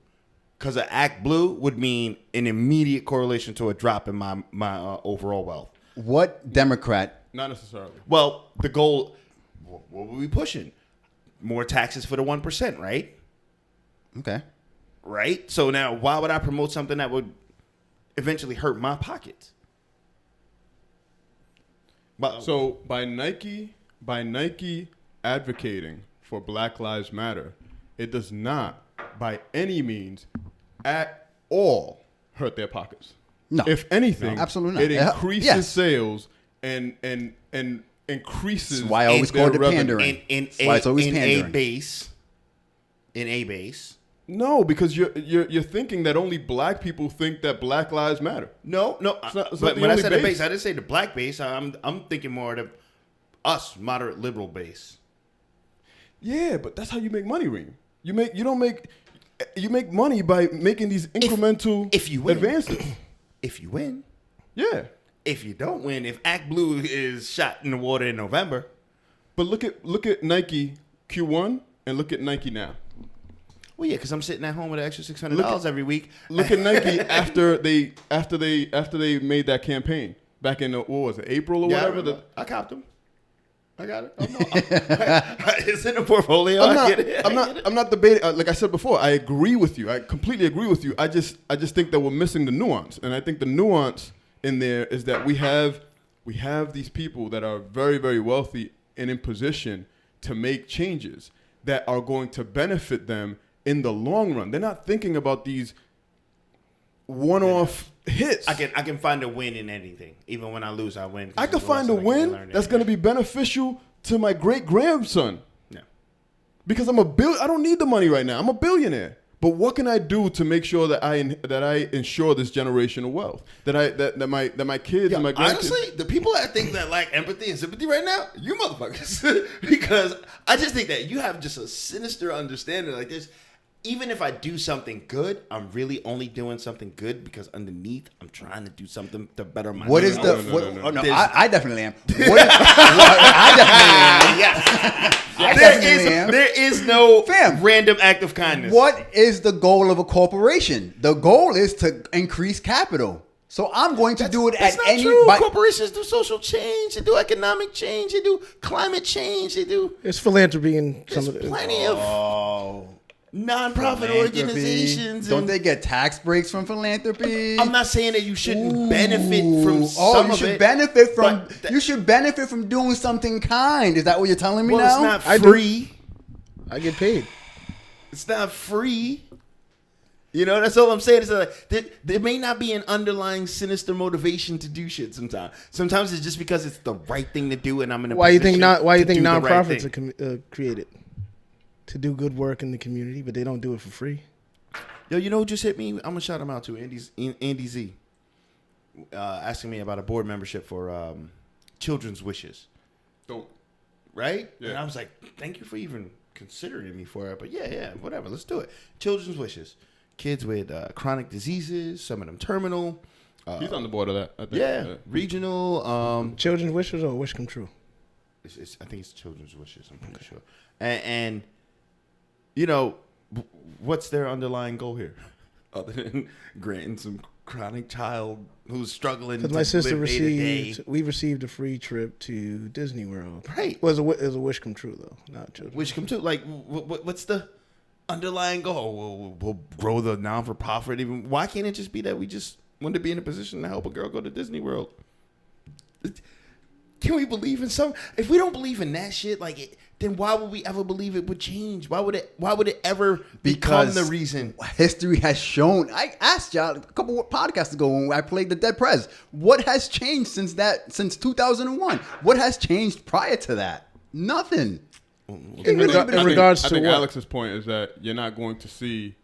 Because an Act Blue would mean an immediate correlation to a drop in my overall wealth. What Democrat? Not necessarily. Well, the goal, what were we pushing? More taxes for the 1%, right? Okay. Right? So now, why would I promote something that would eventually hurt my pockets? But, So by Nike advocating for Black Lives Matter, it does not by any means at all hurt their pockets. No. If anything, No, absolutely not. it Yeah. increases Yes. sales and increases. That's why I always call it their revenue. pandering. in That's why it's always a pandering. base, No, because you're thinking that only black people think that Black Lives Matter. no. not But the when I only said the base. base, I didn't say the black base. I'm thinking more of the us moderate liberal base. Yeah, but that's how you make money, Reem. You make money by making these incremental if you win. advances. If you win. Yeah. If you don't win, if Act Blue is shot in the water in November, But look at Nike Q1 and look at Nike now. well, yeah, because I'm sitting at home with an extra $600 every week. Look at Nike after they made that campaign back in what was it, April or Yeah, whatever. I copped them. I got it. Oh, no, it's in the portfolio. I get it. I'm not debating. Like I said before, I agree with you. I completely agree with you. I just think that we're missing the nuance, and I think the nuance in there is that we have these people that are very, very wealthy and in position to make changes that are going to benefit them in the long run. They're not thinking about these one-off hits. I can find a win in anything. Even when I lose, I win. I could find a win that's going to be beneficial to my great grandson No. because I don't need the money right now. I'm a billionaire. But what can I do to make sure that I ensure this generational wealth? That my kids and my grandkids. Honestly, the people that think that lack empathy and sympathy right now, you motherfuckers. Because I just think that you have just a sinister understanding like this. Even if I do something good, I'm really only doing something good because underneath I'm trying to do something to better my What is life. the? I definitely am. I definitely am. Yes. I definitely am. There is no Fam. random act of kindness. What is the goal of a corporation? The goal is to increase capital. So I'm going to do it That's at not any. true. Corporations do social change. They do economic change. They do climate change. They do. It's philanthropy and some There's of the. plenty of non-profit organizations. Don't and they get tax breaks from philanthropy? I'm not saying that you shouldn't benefit from Oh, some you of should it, benefit from. but You should benefit from doing something kind. Is that what you're telling me well, now? it's not free. I get paid. It's not free. You know, that's all I'm saying. It's like there may not be an underlying sinister motivation to do shit sometimes. Sometimes it's just because it's the right thing to do, and I'm in a Why you think position not? Why you to think do the right nonprofits thing. are created to do good work in the community, but they don't do it for free? Yo, you know who just hit me? I'm gonna shout him out too. Andy Z, asking me about a board membership for Children's Wishes. Don't. Right? Yeah. And I was like, thank you for even considering me for it. But yeah, whatever. Let's do it. Children's Wishes. Kids with chronic diseases, some of them terminal. He's on the board of that. I think. Yeah, regional. Children's wishes or wish come true? I think it's Children's Wishes. I'm pretty sure. And you know, what's their underlying goal here, other than granting some chronic child who's struggling? Because my sister we received a free trip to Disney World. Right. It was a wish come true though, not children. Wish come true. Like, what's the underlying goal? We'll grow the non-for-profit. Even why can't it just be that we just want to be in a position to help a girl go to Disney World? Can we believe in some? If we don't believe in that shit, then why would we ever believe it would change? Why would it ever become the reason? History has shown. I asked y'all a couple of podcasts ago when I played the Dead Prez. What has changed since 2001? What has changed prior to that? Nothing. In regards to I think what? Alex's point is that you're not going to see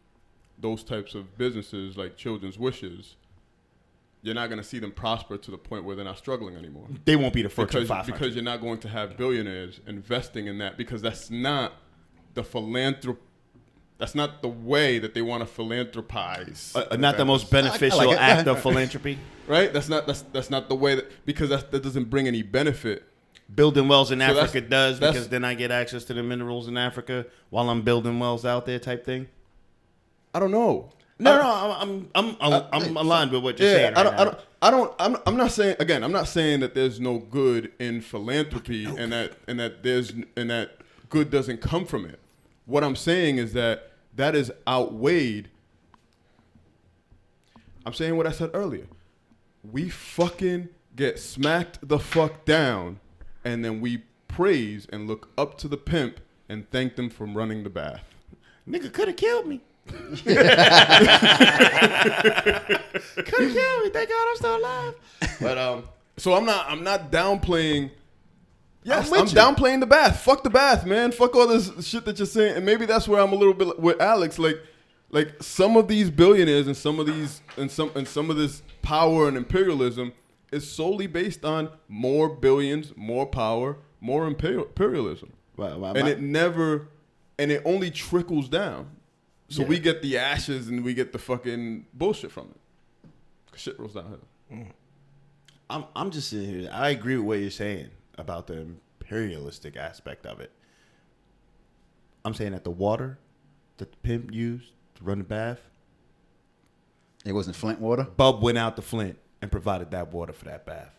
those types of businesses like Children's Wishes. You're not going to see them prosper to the point where they're not struggling anymore. They won't be the Fortune 500. Because you're not going to have billionaires investing in that, because that's not the that's not the way that they want to philanthropize. Not the most beneficial act of philanthropy. Right? That's not the way because that doesn't bring any benefit. Building wells in So Africa does, that's- because then I get access to the minerals in Africa while I'm building wells out there, type thing. I don't know. No, I'm aligned with what you're saying. I'm not saying, again, I'm not saying that there's no good in philanthropy and that good doesn't come from it. What I'm saying is that is outweighed. I'm saying what I said earlier. We fucking get smacked the fuck down, and then we praise and look up to the pimp and thank them for running the bath. Nigga could have killed me. Could have killed me. Thank God I'm still alive. But so I'm not downplaying. Yes, I'm with you. downplaying the bath. Fuck the bath, man. Fuck all this shit that you're saying. And maybe that's where I'm a little bit with Alex. Like some of these billionaires and some of this power and imperialism is solely based on more billions, more power, more imperialism. And it only trickles down. So we get the ashes and we get the fucking bullshit from it. Shit rolls downhill. I'm just sitting here. I agree with what you're saying about the imperialistic aspect of it. I'm saying that the water that the pimp used to run the bath, It wasn't Flint water. Bub went out to Flint and provided that water for that bath,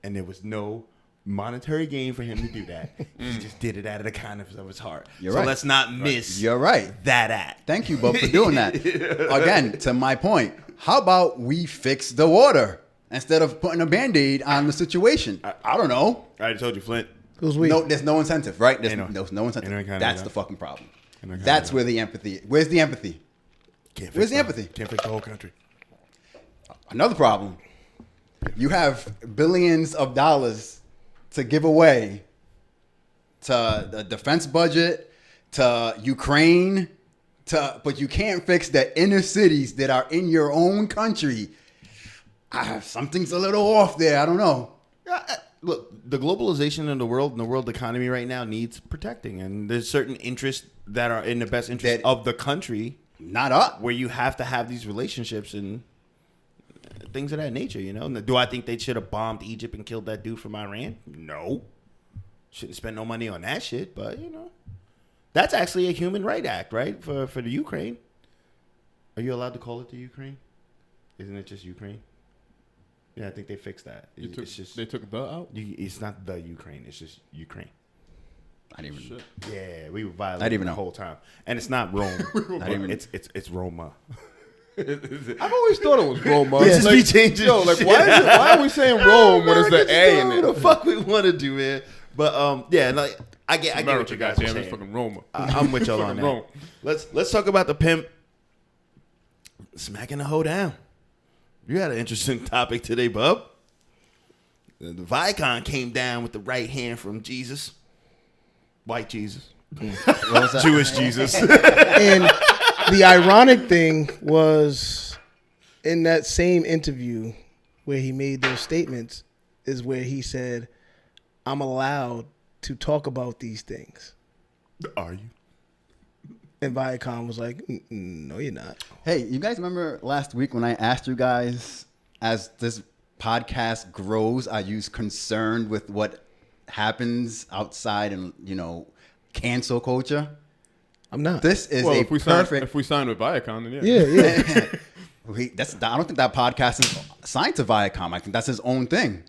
and there was no monetary gain for him to do that. He just did it out of the kindness of his heart. You're so right. let's not miss. You're right. That act. Thank you, Bub, for doing that. Again, to my point, how about we fix the water instead of putting a Band-Aid on the situation? I don't know. I already told you, Flint. Who's we? No, there's no incentive, right? There's Ain't no no incentive. incentive. That's the fucking problem. Ain't no kind That's of where the empathy. Where's the empathy? Can't Where's fix the empathy? Can't fix the whole country. Another problem. You have billions of dollars to give away to the defense budget, to Ukraine, but you can't fix the inner cities that are in your own country. Something's a little off there. I don't know. Look, the globalization of the world and the world economy right now needs protecting, and there's certain interests that are in the best interest of the country. Not up. Where you have to have these relationships and things of that nature, you know. Do I think they should have bombed Egypt and killed that dude from Iran? No. Shouldn't spend no money on that shit, but, you know. That's actually a human right act, right, for the Ukraine. Are you allowed to call it the Ukraine? Isn't it just Ukraine? Yeah, I think they fixed that. They took the out? It's not the Ukraine. It's just Ukraine. I didn't even. Yeah, we were violating the whole time. And it's not Rome. It's Roma. I've always thought it was Roma. We just be changing why are we saying Rome when it's the A in it? What the fuck we want to do, man? But yeah, like I get what you guys are saying. It's fucking Roma. I'm with y'all on that. Rome. Let's talk about the pimp smacking the hoe down. You had an interesting topic today, bub. The Viacom came down with the right hand from Jesus, white Jesus, Jewish Jesus. And the ironic thing was, in that same interview where he made those statements, is where he said, "I'm allowed to talk about these things." Are you? And Viacom was like, "No, you're not." Hey, you guys remember last week when I asked you guys, as this podcast grows, are you concerned with what happens outside and, you know, cancel culture? I'm not. This is if we sign with Viacom, then Yeah. I don't think that podcast is signed to Viacom. I think that's his own thing.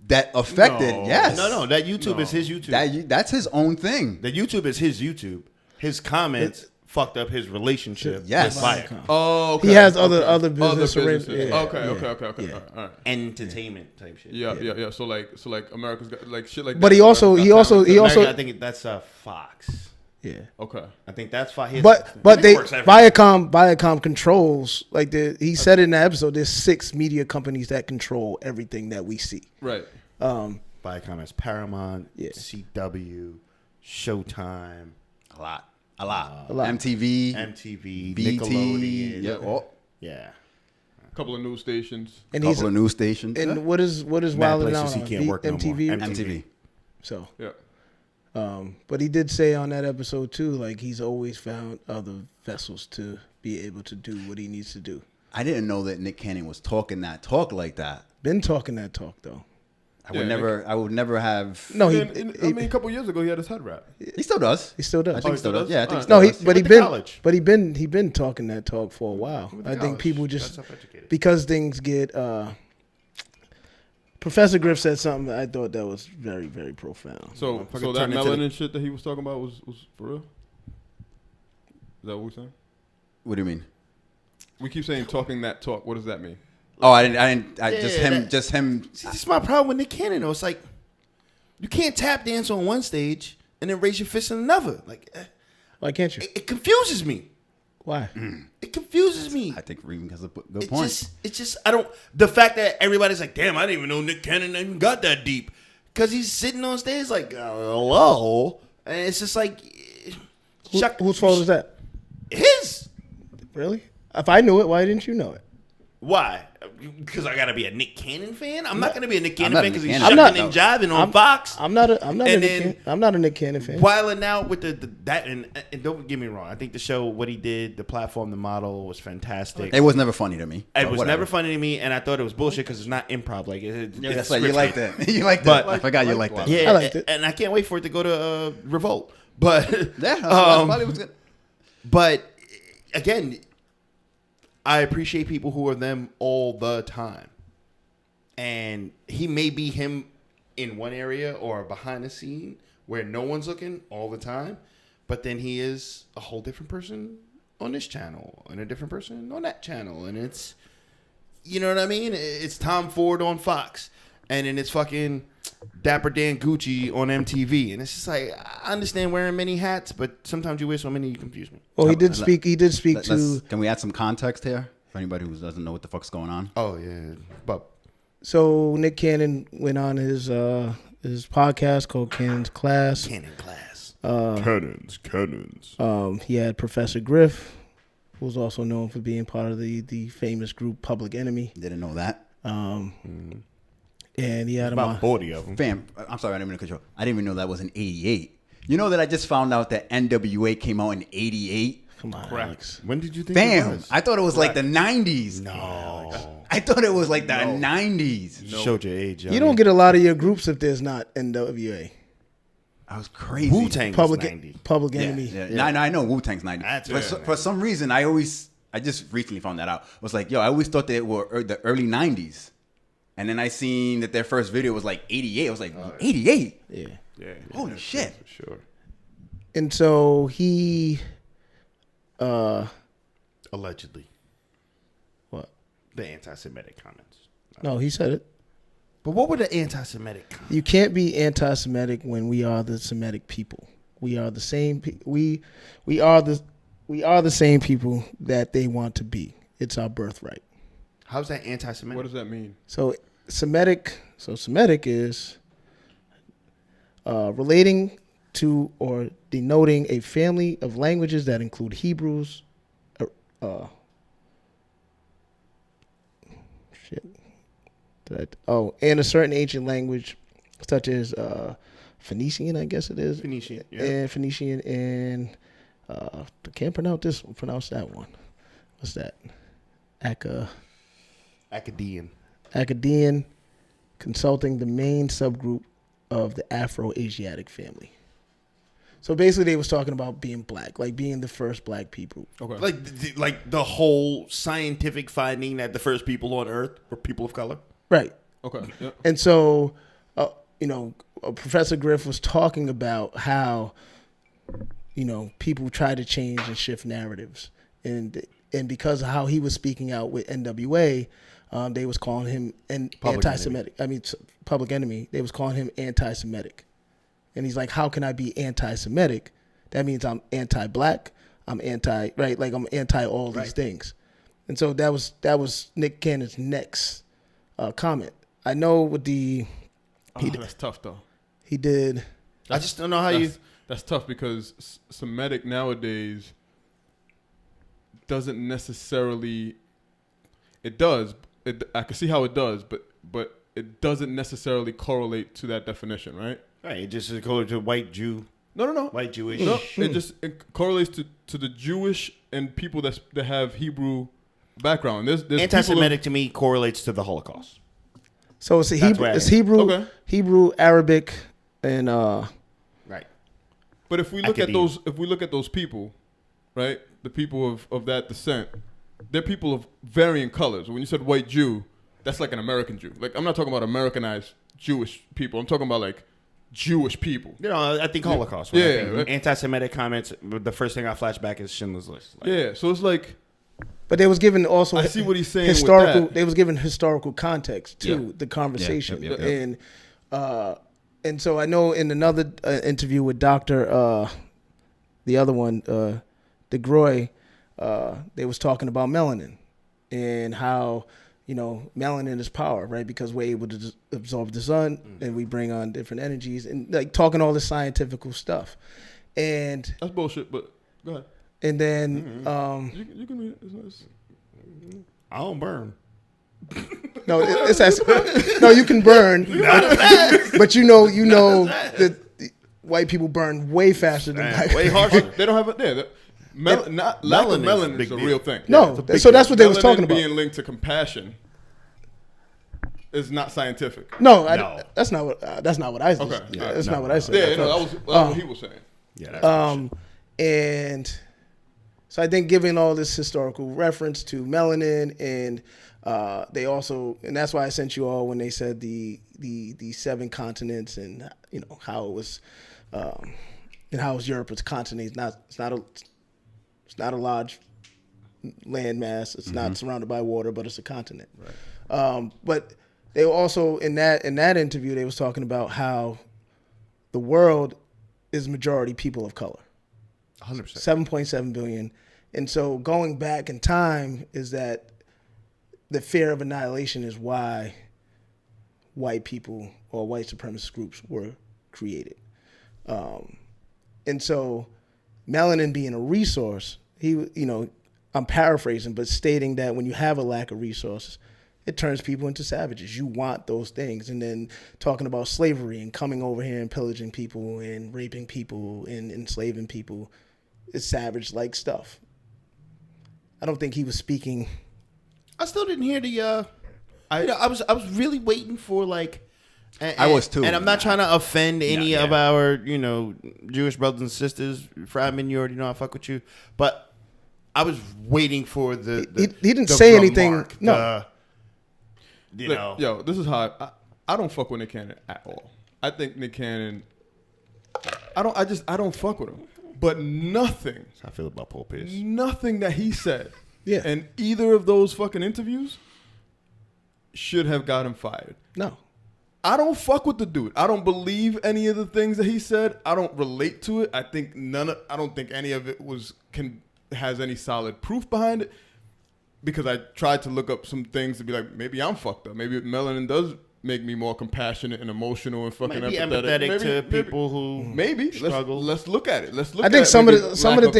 That affected, yes. No, that YouTube is his YouTube. That's his own thing. The YouTube is his YouTube. His comments fucked up his relationship with Viacom. Oh, okay. He has other businesses. Yeah. Okay. Yeah. All right. Entertainment type shit. Yeah. So like America's got like shit like But that. he also I think that's Fox. Yeah. Okay. I think that's Fox. But Viacom controls, like he said in the episode, there's 6 media companies that control everything that we see. Right. Viacom has Paramount, CW, Showtime. A lot. MTV, BT, Nickelodeon. Yeah. A couple of news stations. And couple of news stations. And what is Wildin' Out on? He can't work MTV? no more. MTV. So. Yeah. But he did say on that episode too, like he's always found other vessels to be able to do what he needs to do. I didn't know that Nick Canon was talking that talk like that. Been talking that talk though. I would never have. No, a couple years ago he had his head wrap. He still does. He still does. I think he still does. Yeah, I think. No, he he been talking that talk for a while. I think people just because things get. Professor Griff said something I thought that was very, very profound. So that melanin shit that he was talking about was for real? Is that what we're saying? What do you mean? We keep saying talking that talk. What does that mean? Oh, I didn't. Just him. See, this is my problem with Nick Canon, though. It's like, you can't tap dance on one stage and then raise your fist in another. Like, why can't you? It confuses me. Why? It confuses me. I think Reem has a good point. It's just, I don't, the fact that everybody's like, damn, I didn't even know Nick Canon even got that deep. Because he's sitting on stage like, hello. And it's just like, whose fault is that? His. Really? If I knew it, why didn't you know it? Why? Because I gotta be a Nick Cannon fan. I'm not gonna be a Nick Cannon fan because he's I'm shucking and jiving on Fox. I'm not a Nick Canon fan. Wilding out with that and don't get me wrong. I think the show, what he did, the platform, the model was fantastic. It was never funny to me. It was never funny to me, and I thought it was bullshit because it's not improv. Like that's right. You liked that. You liked that. I forgot you liked that. Yeah, I liked it, and I can't wait for it to go to Revolt. But yeah, probably was good. But again, I appreciate people who are them all the time. And he may be him in one area or behind the scene where no one's looking all the time. But then he is a whole different person on this channel and a different person on that channel. And it's, you know what I mean? It's Tom Ford on Fox. And then it's fucking Dapper Dan Gucci on MTV. And it's just like, I understand wearing many hats, but sometimes you wear so many, you confuse me. Well, he did speak to... Can we add some context here for anybody who doesn't know what the fuck's going on? Oh, yeah. But so Nick Canon went on his podcast called Canon's Class. Canon Class. Canons. He had Professor Griff, who was also known for being part of the famous group Public Enemy. Didn't know that. And he had him About on. 40 of them. Fam, I'm sorry, I didn't mean to cut you off. I didn't even know that was in '88. You know that I just found out that NWA came out in '88. Come on, Correct. Alex. When did you think it Fam, was? I thought it was like the '90s. No. I thought it was like the '90s. You showed your age. You don't get a lot of your groups if there's not NWA. I was crazy. Wu-Tang was 90. Public Yeah, Enemy. yeah. I know Wu-Tang's 90. That's But right. for some reason, I just recently found that out. I was like, yo, I always thought they were the early '90s. And then I seen that their first video was like '88. I was like, '88? Yeah. Yeah. Holy shit. For sure. And so he, Allegedly. what? The anti-Semitic comments. No, he said it. But what were the anti-Semitic comments? You can't be anti-Semitic when we are the Semitic people. We are the same. We are the same people that they want to be. It's our birthright. How's that anti-Semitic? What does that mean? So Semitic is relating to or denoting a family of languages that include Hebrews, and a certain ancient language such as Phoenician, I guess it is. Phoenician, yeah. And Phoenician and I can't pronounce that one. What's that? Akkadian, consulting the main subgroup of the Afro-Asiatic family. So basically, they was talking about being black, like being the first black people. Okay. Like the whole scientific finding that the first people on Earth were people of color. Right. Okay. Yep. And so, Professor Griff was talking about how, people try to change and shift narratives. And because of how he was speaking out with NWA, they was calling him anti-Semitic. Public Enemy. They was calling him anti-Semitic. And he's like, how can I be anti-Semitic? That means I'm anti-black. I'm right? Like I'm anti all these things. And so that was Nick Cannon's next comment. I know with That's tough though. he did. I just don't know how That's tough because Semitic nowadays doesn't necessarily. It does. I can see how it does, but it doesn't necessarily correlate to that definition, right? Right, it just is called to white Jew. No. White Jewish. No, it correlates to the Jewish and people that have Hebrew background. There's Anti-Semitic to me correlates to the Holocaust. So it's Hebrew, Okay. Hebrew, Arabic, and Right. But if we look Academe. at those people, right, the people of that descent, they're people of varying colors. When you said white Jew, that's like an American Jew. Like I'm not talking about Americanized Jewish people. I'm talking about like Jewish people. I think Holocaust. When I think right. Anti-Semitic comments. The first thing I flash back is Schindler's List. Yeah, so it's like. But they was given also. I see what he's saying. Historical. With that. They was given historical context to the conversation, Yep. and so I know in another interview with Doctor, the other one, DeGroy, they was talking about melanin and how melanin is power, right? Because we're able to absorb the sun and we bring on different energies and like talking all this scientific stuff, and That's bullshit. But go ahead. and then You can read it. I don't burn. no, you can burn, but you know that white people burn way faster than black Way people. harsher. They don't have it there. Lack of melanin is a melanin big is a deal. real thing. No, it's a big so that's what they was Melanin talking about. being linked to compassion is not scientific. No, No. that's not what I said. Okay. Yeah, that's not what I said. Yeah, that was what he was saying. Yeah. That's And so I think giving all this historical reference to melanin, and they also, and that's why I sent you all when they said the 7 continents, and how it was, and how it was Europe. It's a continent. It's not a large landmass. It's not surrounded by water, but it's a continent. Right. But they were also in that interview they was talking about how the world is majority people of color. 100%. 7.7 billion. And so going back in time is that the fear of annihilation is why white people or white supremacist groups were created. And so melanin being a resource, I'm paraphrasing, but stating that when you have a lack of resources, it turns people into savages. You want those things. And then talking about slavery and coming over here and pillaging people and raping people and enslaving people is savage-like stuff. I don't think he was speaking. I still didn't hear the. I was really waiting for like. I was too. And I'm not trying to offend any of our Jewish brothers and sisters. Fryman, you already know I fuck with you, but I was waiting for the he didn't say anything. Remark, No. Yo, this is how I don't fuck with Nick Cannon at all. I think Nick Cannon. I don't fuck with him. But nothing. That's how I feel about Paul Pierce. Nothing that he said in either of those fucking interviews should have got him fired. No. I don't fuck with the dude. I don't believe any of the things that he said. I don't relate to it. I don't think any of it has any solid proof behind it. Because I tried to look up some things to be like, maybe I'm fucked up. Maybe melanin does make me more compassionate and emotional and fucking empathetic to people who struggle. Let's look at it. Let's look. I think some of the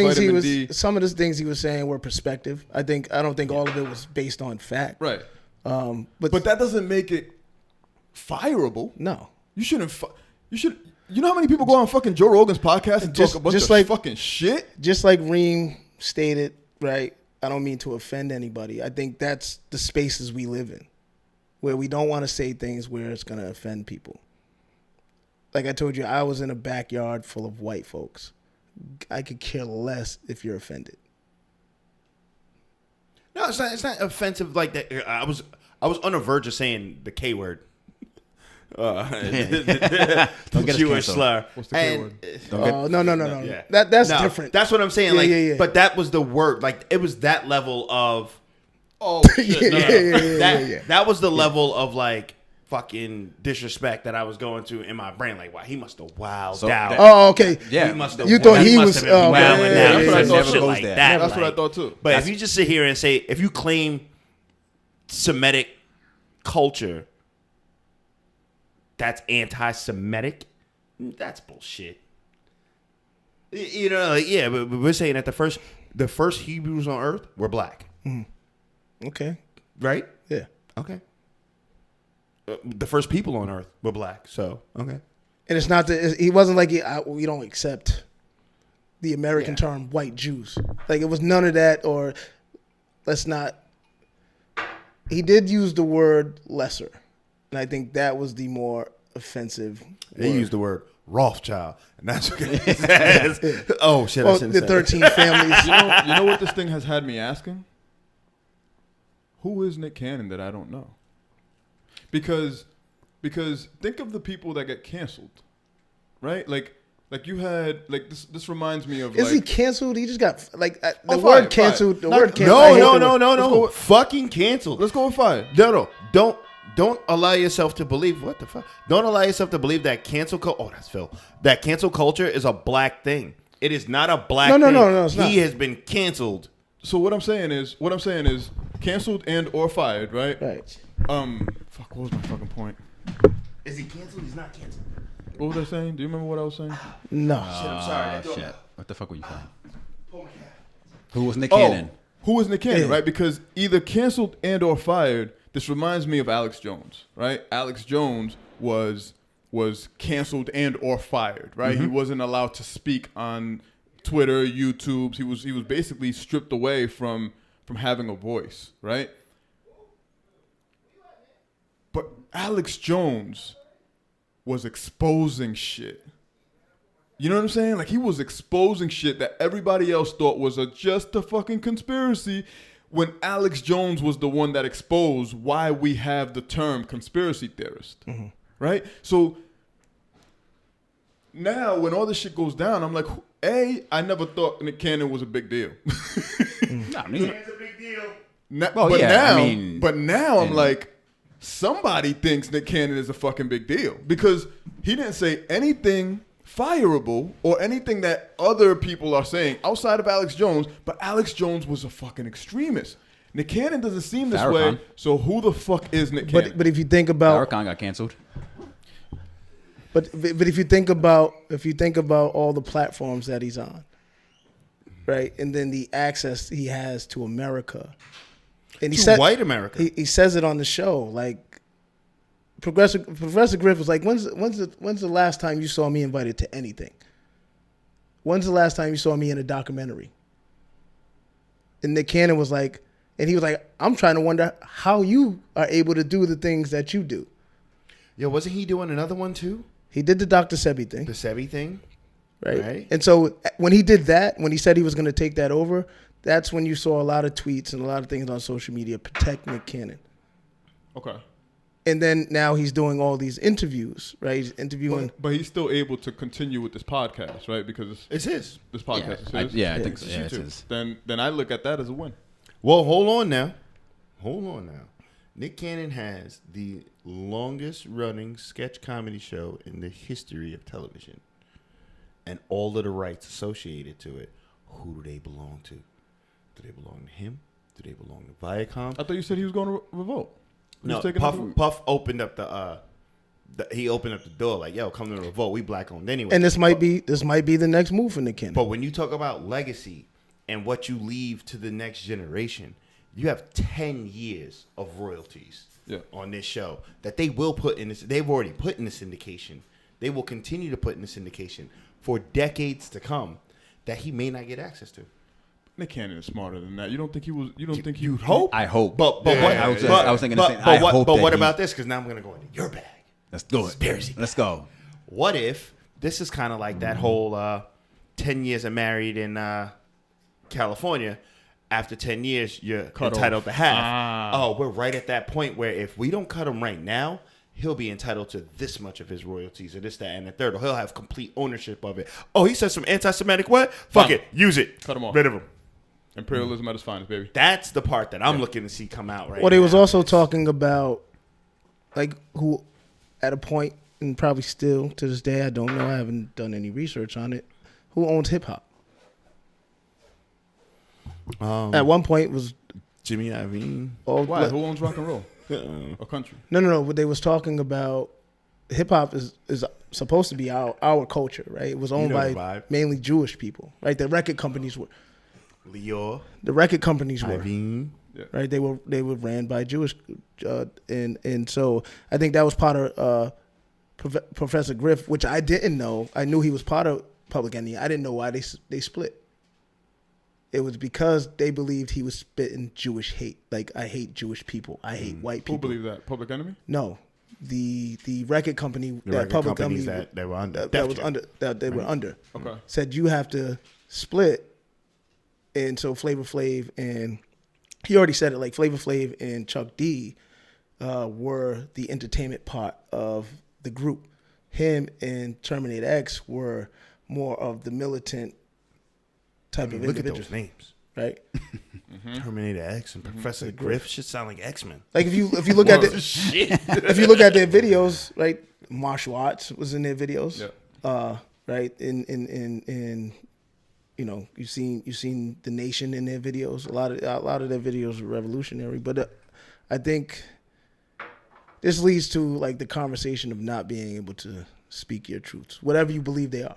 things he was saying were perspective. I don't think all of it was based on fact. Right. But that doesn't make it fireable. No. You shouldn't. You should. You know how many people go on fucking Joe Rogan's podcast and talk a bunch of fucking shit? Just like Reem stated, right? I don't mean to offend anybody. I think that's the spaces we live in, where we don't want to say things where it's going to offend people. Like I told you, I was in a backyard full of white folks. I could care less if you're offended. No, it's not offensive like that. I was on the verge of saying the K word. The Jewish slur. What's the K word? No. Yeah. That's different. That's what I'm saying. Yeah. But that was the word. Like it was that level of. Oh shit! That was the level of like fucking disrespect that I was going to in my brain. Like, wow, he must have wowed out. Okay. Yeah. He must have. You thought he must was have been wowing out. That's what I thought Shit too. like that. That's what I thought too. But if you just sit here and say, if you claim Semitic culture, that's anti-Semitic, that's bullshit. But we're saying that the first Hebrews on earth were black. Okay. Right? Yeah. Okay. The first people on earth were black. So, okay. And it's not that he wasn't like we don't accept the American term white Jews. Like it was none of that, or let's not. He did use the word lesser, and I think that was the more offensive. They used the word Rothschild, and that's what it says. Oh shit! Well, the 13 families. You know what this thing has had me asking? Who is Nick Canon that I don't know? Because think of the people that get canceled, right? Like you had this reminds me of. Is he canceled? He just got the word word canceled. The word canceled. No. Fucking canceled. Let's go with fire. No. Don't allow yourself to believe what the fuck. Don't allow yourself to believe that cancel culture. Oh, that's Phil. That cancel culture is a black thing. It is not a black thing. No. It's not. He has been canceled. So what I'm saying is canceled and or fired, right? Right. Fuck. What was my fucking point? Is he canceled? He's not canceled. What was I saying? Do you remember what I was saying? No. Shit, I'm sorry. Shit. What the fuck were you saying? Oh my God. Who was Nick Canon? Who was Nick Canon, Yeah. right? Because either canceled and or fired. This reminds me of Alex Jones, right? Alex Jones was canceled and or fired, right? He wasn't allowed to speak on Twitter, YouTube. He was basically stripped away from having a voice, right? But Alex Jones was exposing shit. You know what I'm saying? Like he was exposing shit that everybody else thought was just a fucking conspiracy. When Alex Jones was the one that exposed why we have the term conspiracy theorist, right? So now when all this shit goes down, I'm like, I never thought Nick Canon was a big deal. It's a big deal. But now I'm like, somebody thinks Nick Canon is a fucking big deal because he didn't say anything fireable or anything that other people are saying outside of Alex Jones, but Alex Jones was a fucking extremist. Nick Canon doesn't seem this way, so who the fuck is Nick Canon? But if you think about Farrakhan got canceled. But if you think about all the platforms that he's on, right, and then the access he has to America, and white America, he says it on the show. Like Professor Griff was like, when's the last time you saw me invited to anything? When's the last time you saw me in a documentary? And Nick Canon was like, and he was like, I'm trying to wonder how you are able to do the things that you do. Yeah, wasn't he doing another one too? He did the Dr. Sebi thing. The Sebi thing? Right? And so when he did that, when he said he was going to take that over, that's when you saw a lot of tweets and a lot of things on social media, protect Nick Canon. Okay. And then now he's doing all these interviews, right? He's interviewing. But he's still able to continue with this podcast, right? Because it's his. This podcast is his. I think so. Yeah, it's his. Then I look at that as a win. Well, hold on now. Nick Canon has the longest running sketch comedy show in the history of television. And all of the rights associated to it, who do they belong to? Do they belong to him? Do they belong to Viacom? I thought you said he was going to revolt. No, Puff opened up he opened up the door like, yo, come to Revolt. We black owned anyway. And this might be the next move for Nick Canon. But when you talk about legacy and what you leave to the next generation, you have 10 years of royalties on this show that they will put in this. They've already put in the syndication. They will continue to put in the syndication for decades to come that he may not get access to. Nick Cannon is smarter than that. You don't think he was? You don't think you'd hope? I hope. But what? I was thinking the same. I hope. But what about this? Because now I'm going to go into your bag. Let's do it. Conspiracy. Let's go. What if this is kind of like that whole 10 years of married in California? After 10 years, you're entitled to half. Oh, we're right at that point where if we don't cut him right now, he'll be entitled to this much of his royalties or this, that, and the third. Or he'll have complete ownership of it. Oh, he said some anti-Semitic what? Fuck it. Use it. Cut him off. Rid of him. Imperialism at its finest, baby. That's the part that I'm looking to see come out right now. Well, they was also talking about, like, who at a point, and probably still to this day, I don't know, I haven't done any research on it, who owns hip-hop. At one point was Jimmy Iovine. Why? Who owns rock and roll? A country. No. But they was talking about hip hop is supposed to be our culture, right? It was owned by mainly Jewish people, right? The record companies were. Leo. The record companies were. Iovine. Right. They were ran by Jewish, and so I think that was part of Professor Griff, which I didn't know. I knew he was part of Public Enemy. I didn't know why they split. It was because they believed he was spitting Jewish hate. Like, I hate Jewish people. I hate white people. Who believed that? Public Enemy? No, the record company, Public Enemy that they were under, that they were under. Okay. Said you have to split, and so Flavor Flav and he already said it. Like Flavor Flav and Chuck D were the entertainment part of the group. Him and Terminator X were more of the militant type of look individuals. at those names, right? Terminator X and Professor Griff should sound like X-Men. Like if you look at if you look at their videos, right? Martial arts was in their videos, right? In you know, you've seen The Nation in their videos. A lot of their videos are revolutionary, but I think this leads to like the conversation of not being able to speak your truths, whatever you believe they are.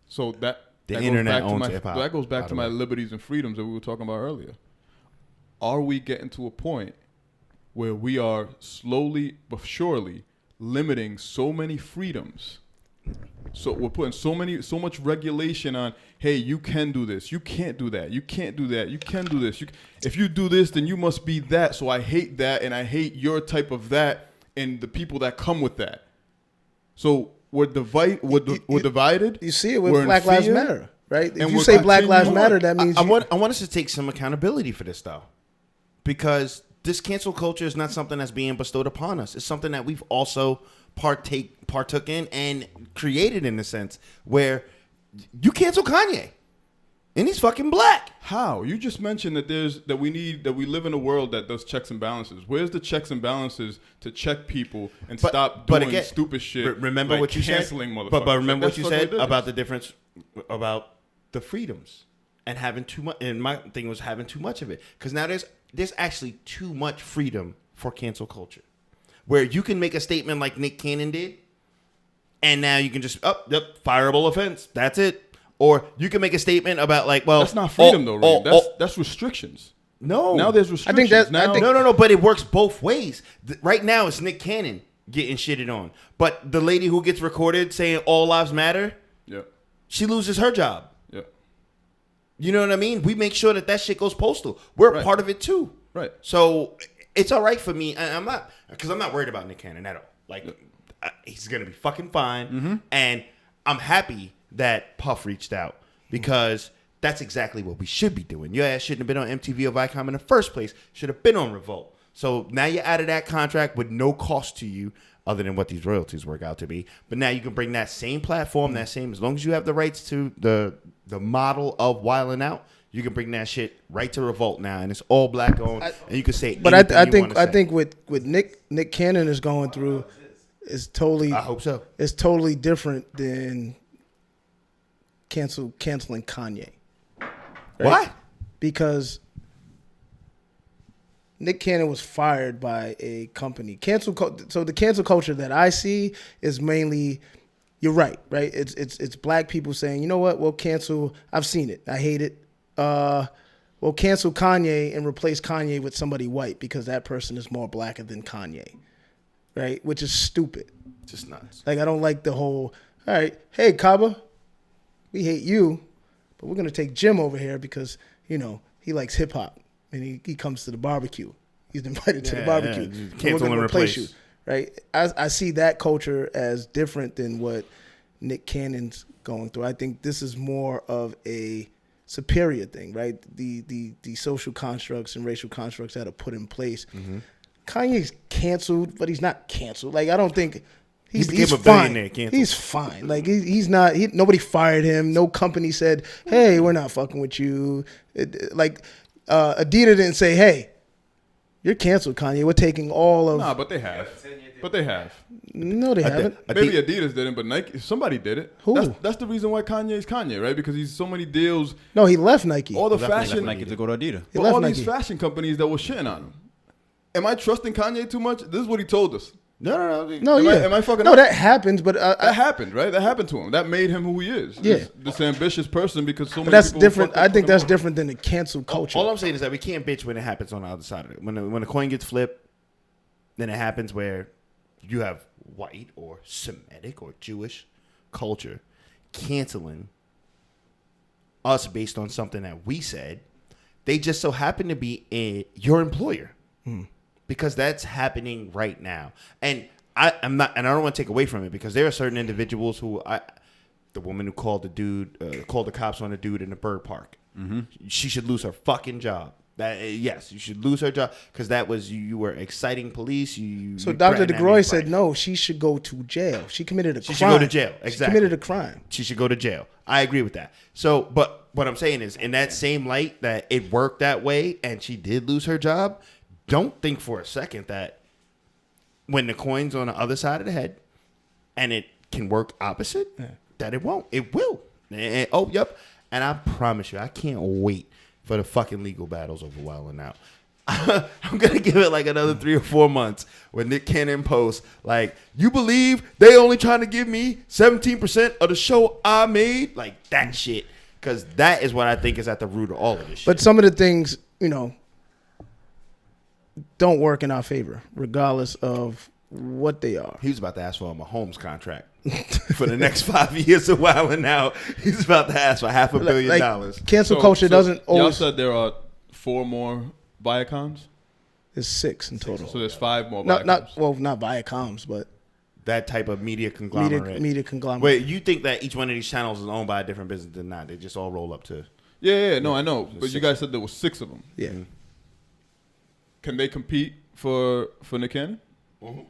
So that internet owns hip-hop. That goes back to my liberties and freedoms that we were talking about earlier. Are we getting to a point where we are slowly but surely limiting so many freedoms? So we're putting so much regulation on, hey, you can do this, you can't do that, you can't do that, you can do this. If you do this, then you must be that. So I hate that, and I hate your type of that, and the people that come with that. So we're divided. You see it with Black Lives Matter, right? If you say we're Black Lives continuing Matter, that means I want us to take some accountability for this, though, because this cancel culture is not something that's being bestowed upon us. It's something that we've also partook in and created, in a sense where you cancel Kanye, and he's fucking black. How? You just mentioned that we live in a world that does checks and balances. Where's the checks and balances to check people and stop doing stupid shit? Remember like what you canceling said, motherfuckers. but remember like, what you said about the difference about the freedoms and having too much. And my thing was having too much of it, because now there's actually too much freedom for cancel culture, where you can make a statement like Nick Canon did, and now you can just fireable offense. That's it. Or you can make a statement about like, well, That's not freedom though, Reem. That's restrictions. No. Now there's restrictions. No, but it works both ways. Right now it's Nick Canon getting shitted on. But the lady who gets recorded saying all lives matter, she loses her job. Yeah. You know what I mean? We make sure that shit goes postal. We're a part of it too. Right. So it's all right for me. I'm not worried about Nick Canon at all. Like, he's going to be fucking fine. Mm-hmm. And I'm happy that Puff reached out because that's exactly what we should be doing. Your ass shouldn't have been on MTV or Viacom in the first place. Should have been on Revolt. So now you're out of that contract with no cost to you other than what these royalties work out to be. But now you can bring that same platform, as long as you have the rights to the model of Wildin' Out, you can bring that shit right to Revolt now, and it's all black owned, and you can say. But I think with Nick Canon is going through is totally. I hope so. It's totally different than canceling Kanye. Right? Why? Because Nick Canon was fired by a company. So the cancel culture that I see is mainly. You're right? It's black people saying, you know what? We'll cancel. I've seen it. I hate it. We'll cancel Kanye and replace Kanye with somebody white because that person is more blacker than Kanye, right? Which is stupid. Just nuts. Like, I don't like the whole, all right, hey, Kaba, we hate you, but we're going to take Jim over here because, you know, he likes hip hop and he comes to the barbecue. He's invited to the barbecue. Yeah. So we're going to replace you, right? I see that culture as different than what Nick Cannon's going through. I think this is more of a superior thing, right? The social constructs and racial constructs that are put in place. Mm-hmm. Kanye's canceled, but he's not canceled. Like, I don't think he's fine. He's fine. Like, he's not. Nobody fired him. No company said, "Hey, we're not fucking with you." Adidas didn't say, "Hey, you're canceled, Kanye. We're taking all of." Nah, but they have. No, they haven't. Maybe Adidas didn't, but Nike. Somebody did it. Who? That's the reason why Kanye's Kanye, right? Because he's so many deals. No, he left Nike. All the He fashion, left Nike to go to Adidas. but all these fashion companies that were shitting on him. Am I trusting Kanye too much? This is what he told us. No. Am I fucking? No, up? that happens, but that happened, right? That happened to him. That made him who he is. Yeah. This ambitious person because so many. But that's people different. fucked up I think for that's him. different than the cancel culture. All I'm saying is that we can't bitch when it happens on the other side of it. When the coin gets flipped, then it happens where you have white or Semitic or Jewish culture canceling us based on something that we said. They just so happen to be your employer because that's happening right now. And I'm not, and I don't want to take away from it because there are certain individuals who the woman who called the cops on the dude in the bird park. Mm-hmm. She should lose her fucking job. Yes, you should lose her job because that was you were exciting police. So Dr. DeGroy said no, she should go to jail. She committed a crime. She should go to jail. Exactly. She committed a crime. She should go to jail. I agree with that. So, but what I'm saying is, in that same light that it worked that way and she did lose her job, don't think for a second that when the coin's on the other side of the head and it can work opposite, that it won't. It will. Yep. And I promise you, I can't wait for the fucking legal battles over Wildin' Out. I'm going to give it like another 3 or 4 months when Nick Canon posts, like, you believe they only trying to give me 17% of the show I made? Like, that shit. Because that is what I think is at the root of all of this shit. But some of the things, don't work in our favor, regardless of what they are. He was about to ask for a Mahomes contract for the next 5 years of Wildin' Out. He's about to ask for $500 million. Cancel culture doesn't always. Y'all said there are 4 more Viacoms? There's 6 in total. So there's 5 more Viacoms. Not Viacoms, but that type of media conglomerate. Media conglomerate. Wait, you think that each one of these channels is owned by a different business than not? They just all roll up to. Yeah, no, I know. But you guys said there was 6 of them. Yeah. Can they compete for Nick Cannon? Mm-hmm.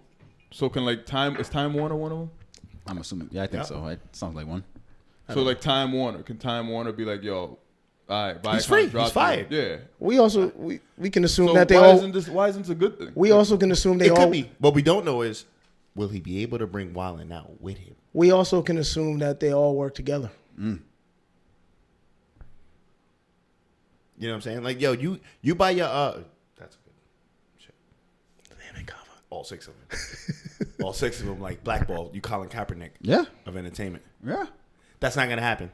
So is Time Warner one of them? I'm assuming. Yeah, I think so. It sounds like one. So like Time Warner, can Time Warner be like, yo, all right, he's free. He's fired. Yeah. We also we can assume So that they why all. why isn't this a good thing? We also can assume they It all. could be. What we don't know is, will he be able to bring Wildin' Out with him? We also can assume that they all work together. You know what I'm saying? Like, yo, you buy your that's good shit. Damn it, Kava. All 6 of them. All 6 of them, like, blackballed. You Colin Kaepernick of entertainment. Yeah. That's not going to happen.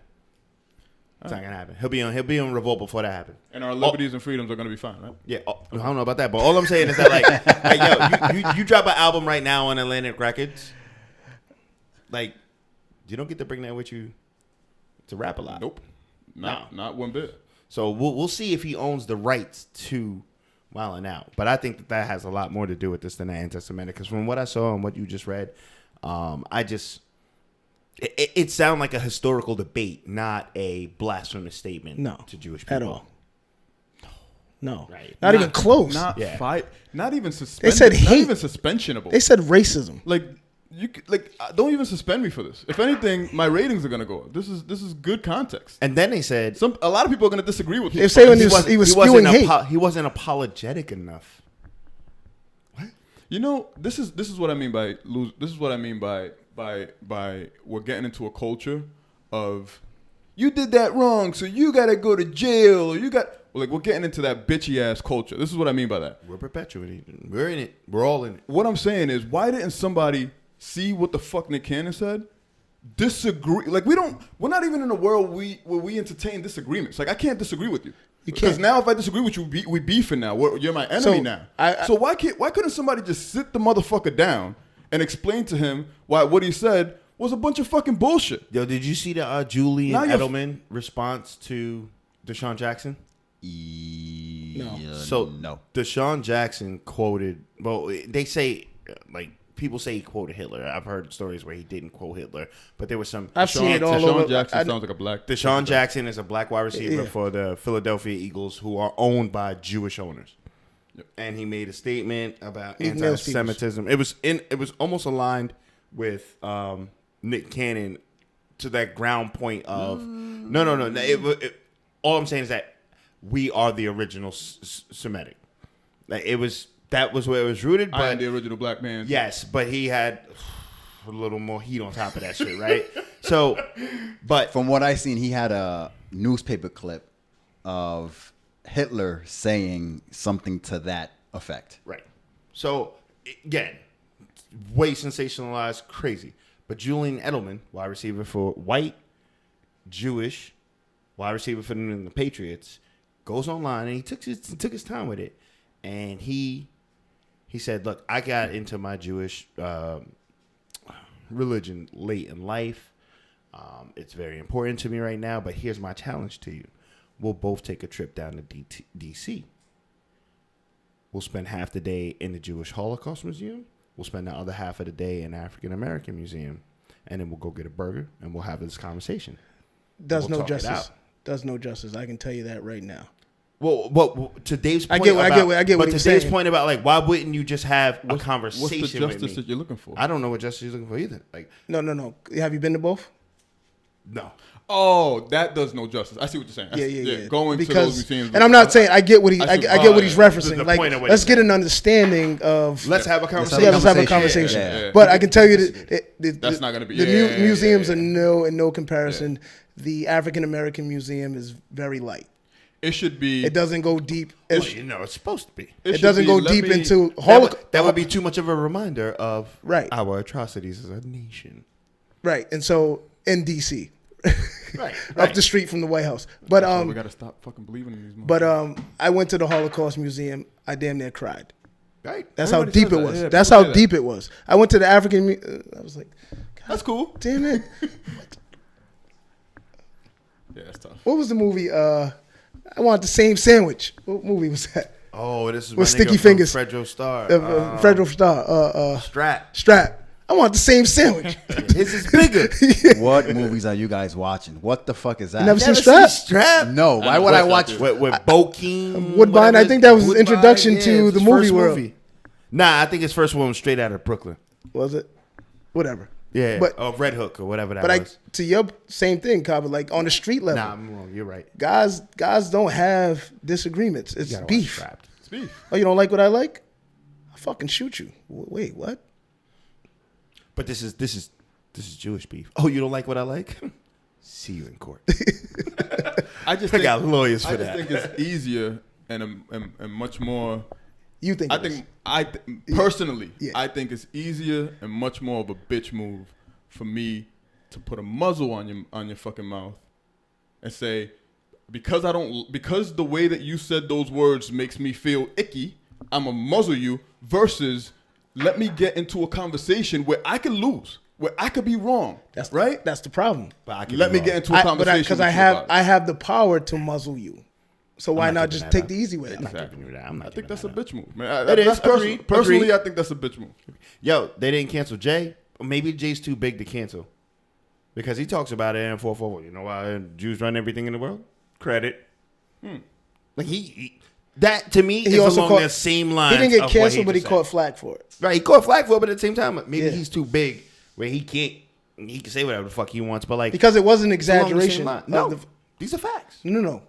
It's not gonna happen. He'll be on revolt before that happens. And our liberties and freedoms are gonna be fine, right? Yeah, I don't know about that, but all I'm saying is that like yo, you drop an album right now on Atlantic Records, like you don't get to bring that with you to rap a lot. Nope, not one bit. So we'll see if he owns the rights to Wildin' Out, but I think that has a lot more to do with this than the anti-Semitic. Because from what I saw and what you just read, It sounded like a historical debate, not a blasphemous statement to Jewish people. At all. No. Right. Not even close. Not Yeah. Not even suspended. They said not hate. even suspensionable. They said racism. Like don't even suspend me for this. If anything, my ratings are gonna go up. This is good context. And then they said A lot of people are gonna disagree with me. They say when he was spewing hate. He wasn't apologetic enough. You know, this is what I mean by lose. This is what I mean by we're getting into a culture of you did that wrong, so you gotta go to jail, or we're getting into that bitchy ass culture. This is what I mean by that. We're perpetuating it. We're in it. We're all in it. What I'm saying is, why didn't somebody see what the fuck Nick Cannon said? Disagree? Like we're not even in a world where we entertain disagreements. Like I can't disagree with you. Because now if I disagree with you, we beefing now. You're my enemy now. So why couldn't somebody just sit the motherfucker down and explain to him why what he said was a bunch of fucking bullshit? Yo, did you see the Julian Edelman response to Deshaun Jackson? No. So no. Deshaun Jackson quoted. Well, they say like people say he quoted Hitler. I've heard stories where he didn't quote Hitler, but there was some. I've seen it all over. Deshaun Jackson sounds like a black. Deshaun Jackson is a black wide receiver for the Philadelphia Eagles, who are owned by Jewish owners. Yep. And he made a statement about anti-Semitism. It was almost aligned with Nick Canon to that ground point of no. All I'm saying is that we are the original Semitic. Like that was where it was rooted. But I am the original black man. Yes, but he had a little more heat on top of that shit, right? So, but from what I seen, he had a newspaper clip of Hitler saying something to that effect. Right. So again, way sensationalized, crazy. But Julian Edelman, wide receiver for white, Jewish, wide receiver for the Patriots, goes online and he took his time with it, and he said, "Look, I got into my Jewish religion late in life. It's very important to me right now. But here's my challenge to you: we'll both take a trip down to D.C. We'll spend half the day in the Jewish Holocaust Museum. We'll spend the other half of the day in the African American Museum, and then we'll go get a burger and we'll have this conversation." Does no justice. Does no justice. I can tell you that right now. Well, to Dave's point, I get what but he's to Dave's saying. point about like, why wouldn't you just have a conversation What's the justice with me? that you're looking for? I don't know what justice you're looking for either. Like, No. Have you been to both? no. Oh, that does no justice. I see what you're saying. Yeah. Going to those museums. And I'm not saying I get what I get what he's referencing. The Like, point of what let's he's get saying. an understanding of. Let's have a conversation. Yeah, let's have a conversation. Yeah. But I can tell you that That's not gonna be- the yeah, museums yeah. are in no comparison. The African American Museum is very light. It should be. It doesn't go deep. Well, it's supposed to be. It should doesn't be, go let deep me- into That Holocaust. would be too much of a reminder of Right. our atrocities as a nation. Right, and so in D.C. Right. up the street from the White House. But we gotta stop fucking believing in these. But I went to the Holocaust Museum. I damn near cried. Right. That's Everybody how deep says it that. was. Yeah, That's people how say that. deep it was. I went to the African. I was like, God That's cool. damn it! Yeah, that's tough. What was the movie? I want the same sandwich. What movie was that? Oh, this is With my Sticky nigga Fingers. from Fredro Starr. Fredro Starr. Strap. I want the same sandwich. His is bigger. What movies are you guys watching? What the fuck is that? You never seen Never Strap? seen Strap? No. Why would I watch? With Bokeem. Woodbine, whatever I think that was his Woodbine, introduction to it's the his movie first world. Nah, I think his first one was straight out of Brooklyn. Was it? Whatever. Yeah. But- or Red Hook or whatever that But was. to your same thing, Kava, like on the street level, Nah, I'm wrong. You're right. guys don't have disagreements. It's You gotta watch beef. Strapped. It's beef. Oh, you don't like what I like? I'll fucking shoot you. Wait, what? But this is Jewish beef. Oh, you don't like what I like? See you in court. I just I think, got lawyers for I that. just think it's easier and much more You think? Personally, Yeah. I think it's easier and much more of a bitch move for me to put a muzzle on your fucking mouth and say, because the way that you said those words makes me feel icky, I'm gonna muzzle you, versus let me get into a conversation where I could lose, where I could be wrong. That's right. That's the problem. But Let me get into a conversation because with I you have about it. I have the power to muzzle you. So why not not giving just that take up. the easy way? I'm not giving you that. I'm not I think giving that's that a up. bitch move, man. It is. Personally, Agreed. I think that's a bitch move. Yo, they didn't cancel Jay. Maybe Jay's too big to cancel because he talks about it in 444. You know why Jews run everything in the world? Credit. Like he that to me is also along the same line. He didn't get canceled, but he caught flack for it. Right, he caught flag for it, but at the same time, maybe Yeah. he's too big where he can't. He can say whatever the fuck he wants, but like Because it was an it's along the same exaggeration. line. of No, the- these are facts. no.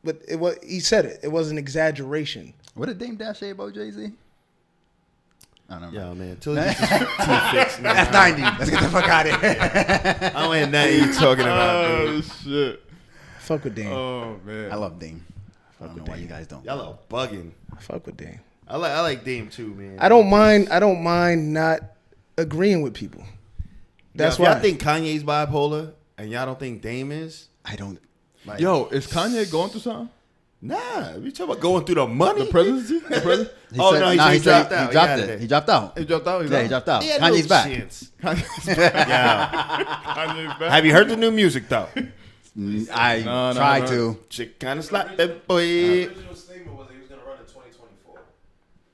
But it was. He said it. It was an exaggeration. What did Dame Dash say about Jay-Z? I don't know. Yo, man, till he gets his teeth fixed, man. That's 90. Let's get the fuck out of here. I don't have nothing you talking about, Oh dude. shit. Fuck with Dame. Oh man. I love Dame. I don't know why you guys don't. Y'all are bugging. Fuck with Dame. I like Dame too, man. I don't mind not agreeing with people. That's Yo, why. if y'all think Kanye's bipolar and y'all don't think Dame is. I don't. Like, Yo, is Kanye going through something? Nah, we talking about going through the money. The presidency? The president? he Oh, said- no, he nah, said he dropped he out. dropped He it. outta there. He dropped out. He dropped out. Yeah, he dropped out. He had Kanye's no back. chance. Kanye's back. Yeah. Kanye's back. Have you heard the new music though? I No, tried no. to. Shit kind of slapped that boy. original statement was he was going to run in 2024.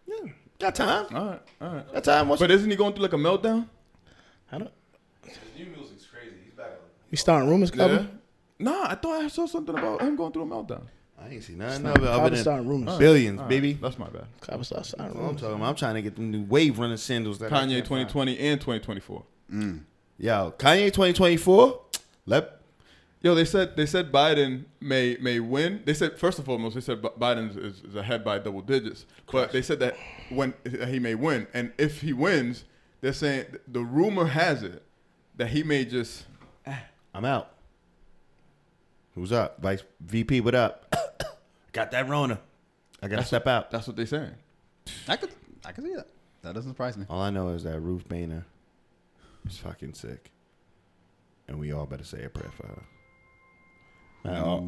Yeah, got time. All right. Got time. But isn't he going through like a meltdown? I don't. His new music's crazy. He's back on. We starting rumors, Cover? Nah, I thought I saw something about him going through a meltdown. I ain't see nothing of it other Cover than starting rumors. billions, All right. baby. That's my bad. Cover starting That's what I'm rumors. talking about. I'm trying to get the new wave running sandals. That I Kanye can't find. 2020 and 2024. Yo, Kanye 2024. Yo, they said Biden may win. They said, first and foremost, they said Biden is ahead by double digits. But they said that when he may win, and if he wins, they're saying the rumor has it that he may just. I'm out. Who's up? Vice VP, what up? Got that Rona. I gotta step out. That's what they're saying. I could see that. That doesn't surprise me. All I know is that Ruth Bader is fucking sick, and we all better say a prayer for her.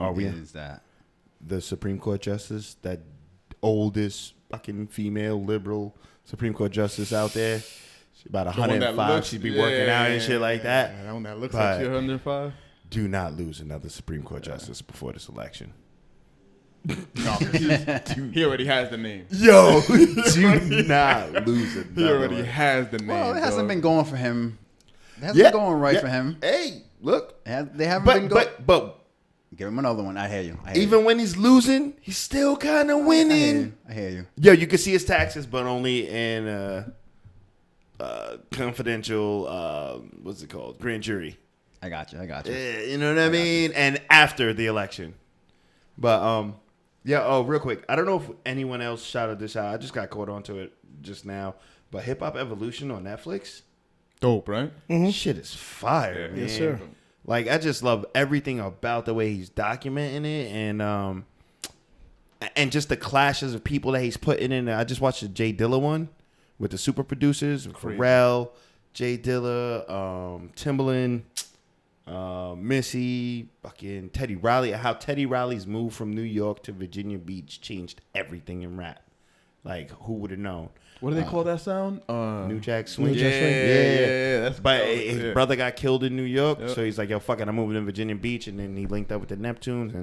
Are we? Is that? The Supreme Court justice, that oldest fucking female liberal Supreme Court justice out there. She's about The one that 105. looks- She'd be working out and shit like that. Yeah, that one that looks But like she's 105. do not lose another Supreme Court justice before this election. No, he already has the name. Yo, do not lose another He already one. has the name. Well, it hasn't dog. been going for him. It hasn't been going right for him. Hey, look. They haven't been going. But Give him another one. I hear you. I hear even when he's losing, he's still kind of you. winning. I hear you. Yo, you can see his taxes, but only in confidential, what's it called? Grand jury. I got you. You know what I mean? And after the election. But, yeah, real quick. I don't know if anyone else shouted this out. I just got caught onto it just now. But Hip Hop Evolution on Netflix, Dope, right? shit is fire, man. Yes, sir. Like, I just love everything about the way he's documenting it, and just the clashes of people that he's putting in. I just watched the Jay Dilla one with the super producers, Pharrell, Jay Dilla, Timbaland, Missy, fucking Teddy Riley. How Teddy Riley's move from New York to Virginia Beach changed everything in rap. Like, who would have known? What do they call that sound? New Jack Swing. Yeah. That's But dope. his Yeah. brother got killed in New York, Yep. so he's like, "Yo, fuck it, I'm moving to Virginia Beach," and then he linked up with the Neptunes,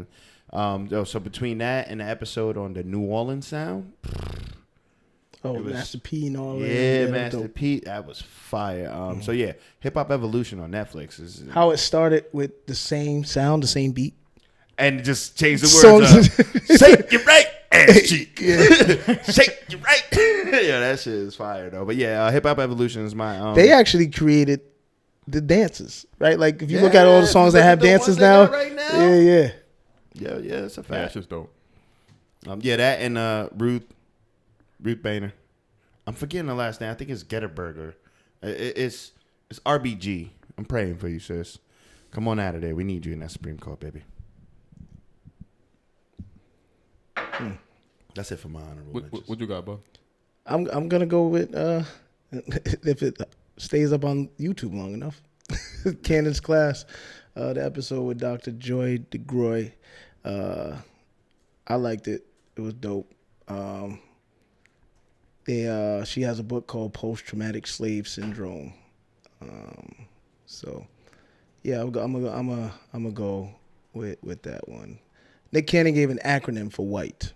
and so between that and the episode on the New Orleans sound, Oh, It was- Master P and all that. yeah, that's Master dope. P, that was fire. So yeah, Hip Hop Evolution on Netflix is How it started with the same sound, the same beat. and just change the Songs- words up. Shake your right ass cheek, shake your right. Yeah, that shit is fire though. But yeah, Hip Hop Evolution is my. They actually created the dances, right? Like if you look at all the songs that have the dances ones they now, got right now. yeah. yeah, it's a Yeah, fact. it's just dope. Yeah, that and Ruth Bader. I'm forgetting the last name. I think it's Getterberger. It's RBG. I'm praying for you, sis. Come on out of there. We need you in that Supreme Court, baby. That's it for my honorable mentions. What you got, bud? I'm gonna go with if it stays up on YouTube long enough. Canons class, the episode with Dr. Joy DeGroy. I liked it. It was dope. She has a book called Post Traumatic Slave Syndrome. So yeah, I'm gonna go with that one. Nick Canon gave an acronym for white.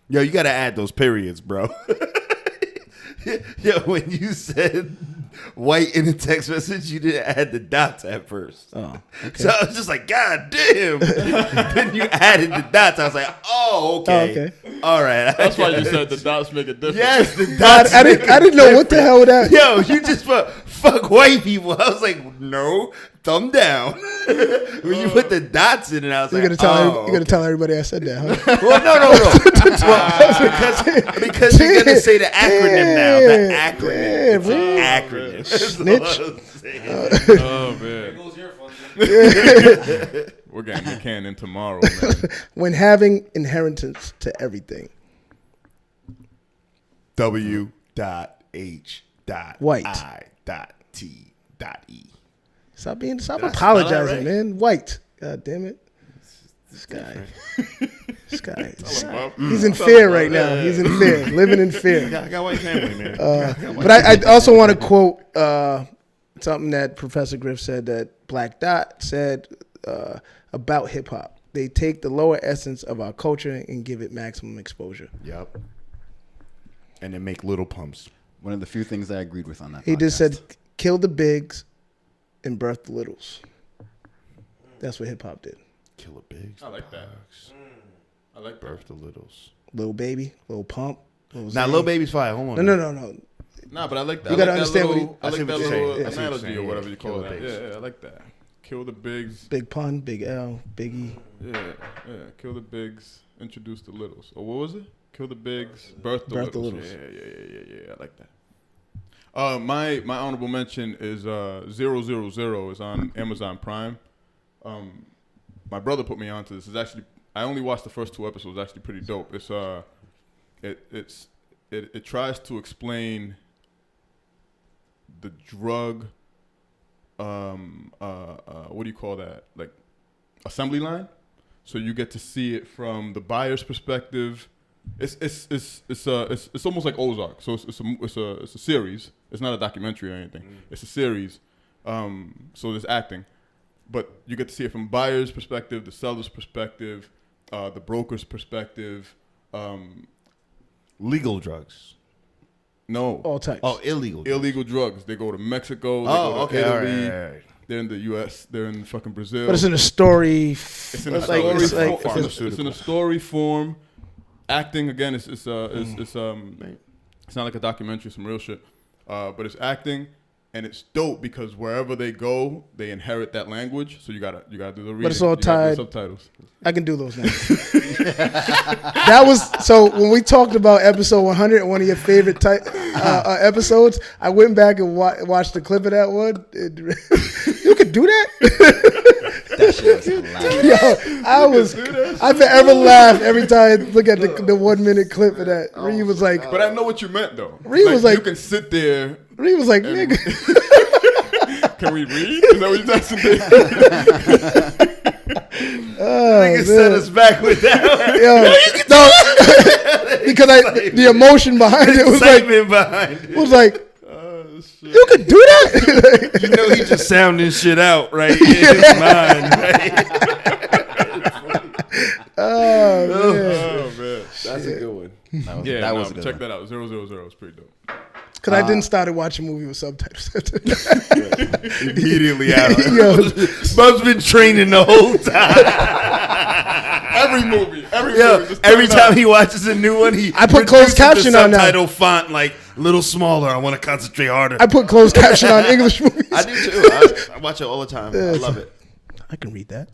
Yo, you got to add those periods, bro. Yo, when you said white in the text message, you didn't add the dots at first. Oh, okay. So I was just like, God damn. Then you added the dots. I was like, oh, okay. All right. That's why you said the dots make a difference. Yes, the dots. I didn't know what the hell that. Yo, you just put fuck white people. I was like, no, thumb down. When you put the dots in it, I was You're like, gonna tell everybody I said that, huh? Well, no. Well, because you're gonna say the acronym now. The acronym. It's an acronym. That's all I'm saying. Oh There man, goes your fun. we're getting the Canon tomorrow, man. When having inheritance to everything. White. W.H.I.T.E. Stop apologizing, man. White. God damn it. This guy. He's in fear right now. He's in fear. Living in fear. I got white family, man. But I also want to quote something that Professor Griff said that Black Dot said about hip hop. They take the lower essence of our culture and give it maximum exposure. Yep. And then make little pumps. One of the few things I agreed with on that. He podcast. just said, kill the bigs and birth the littles. That's what hip hop did. Killer Bigs. I like that. I like Birth the Littles. Lil Baby, Lil Pump. Now, Lil Baby's fire. Hold on. No. Nah, but I like that. You I gotta like understand that what little, I I see like what that you're little saying. I see what you're analogy saying, or whatever yeah. you call Kill the that. bigs. Yeah, I like that. Kill the bigs. Big Pun, Big L, Biggie. Yeah. Kill the bigs. Introduce the littles. Or what was it? Kill the bigs. Birth the Birth the littles. littles. Yeah. I like that. My honorable mention is 000 is on Amazon Prime. My brother put me onto this. It's actually, I only watched the first 2 episodes. It's actually pretty dope. It tries to explain the drug what do you call that, like assembly line, so you get to see it from the buyer's perspective. It's almost like Ozark, so it's a series. It's not a documentary or anything. It's a series, so there's acting, but you get to see it from buyer's perspective, the seller's perspective, the broker's perspective. Legal drugs. No, All types. Oh, illegal. illegal drugs. They go to Mexico. They Oh, go to okay. Italy. All right. They're in the U.S. They're in fucking Brazil. But it's in a story. It's in a it's story like- it's form. like- It's in a story form. Acting again. It's not like a documentary. Some real shit. But it's acting, and it's dope because wherever they go, they inherit that language. So you gotta do the reading. it's all You gotta do tied- subtitles. I can do those now. That was so when we talked about episode 100 and one of your favorite episodes. I went back and watched the clip of that one. You could do that. That shit was hilarious. Yo, I forever laugh every time I look at the 1 minute clip of that. Reem was like, But I know what you meant though. Reem was like- you can sit there. Reem was like, And- nigga. Can we read? Is that what you're asking? Nigga set us back with that. No, because the emotion behind it was like, Excitement behind it. you could do that. You know, he just sounding shit out right in his mind. Right? Oh man. Oh man. That's a good one. That was a good check one. that out. 000. It's pretty dope. Because I didn't start watching a movie with subtitles. Immediately out. Yo, Bub's been training the whole time. Every movie. Just Every turn it time on. he watches a new one, he I put closed reduces the caption on now. subtitle font like a little smaller. I want to concentrate harder. I put closed caption on English movies. I do too. I watch it all the time. I love it. I can read that.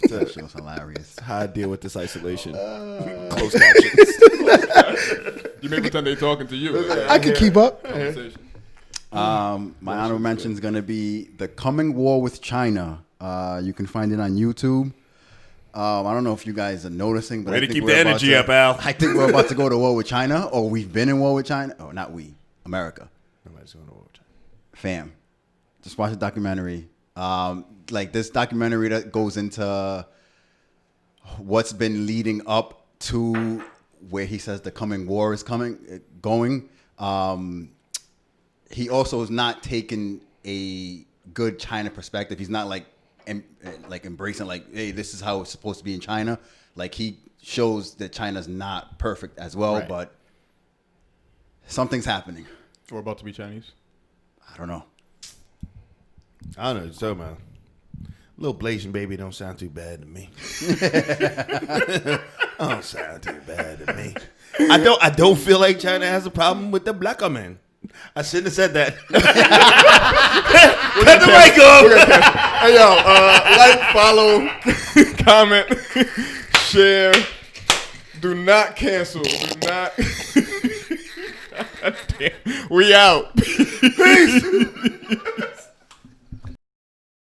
That shit was hilarious. How I deal with this isolation. Closed captions. You may pretend they're talking to you. I can keep up. Conversation. My honorable mention is going to be The Coming War with China. You can find it on YouTube. I don't know if you guys are noticing, but Way I to think keep we're the about energy to- up, Al. I think we're about to go to war with China, or we've been in war with China. Oh, not we, America. Nobody's going to watch. Fam, just watch the documentary. Like this documentary that goes into what's been leading up to where he says the coming war is going. He also is not taking a good China perspective. He's not like embracing like, hey, this is how it's supposed to be in China. Like he shows that China's not perfect as well, Right. but something's happening. We're about to be Chinese. I don't know. I don't know what you're talking about. Little Blasian baby don't sound too bad to me. Don't sound too bad to me. I don't feel like China has a problem with the blacker man. I shouldn't have said that. Cut the mic off. Hey yo, like, follow, comment, share. Do not cancel. Do not. God damn. We out. Peace.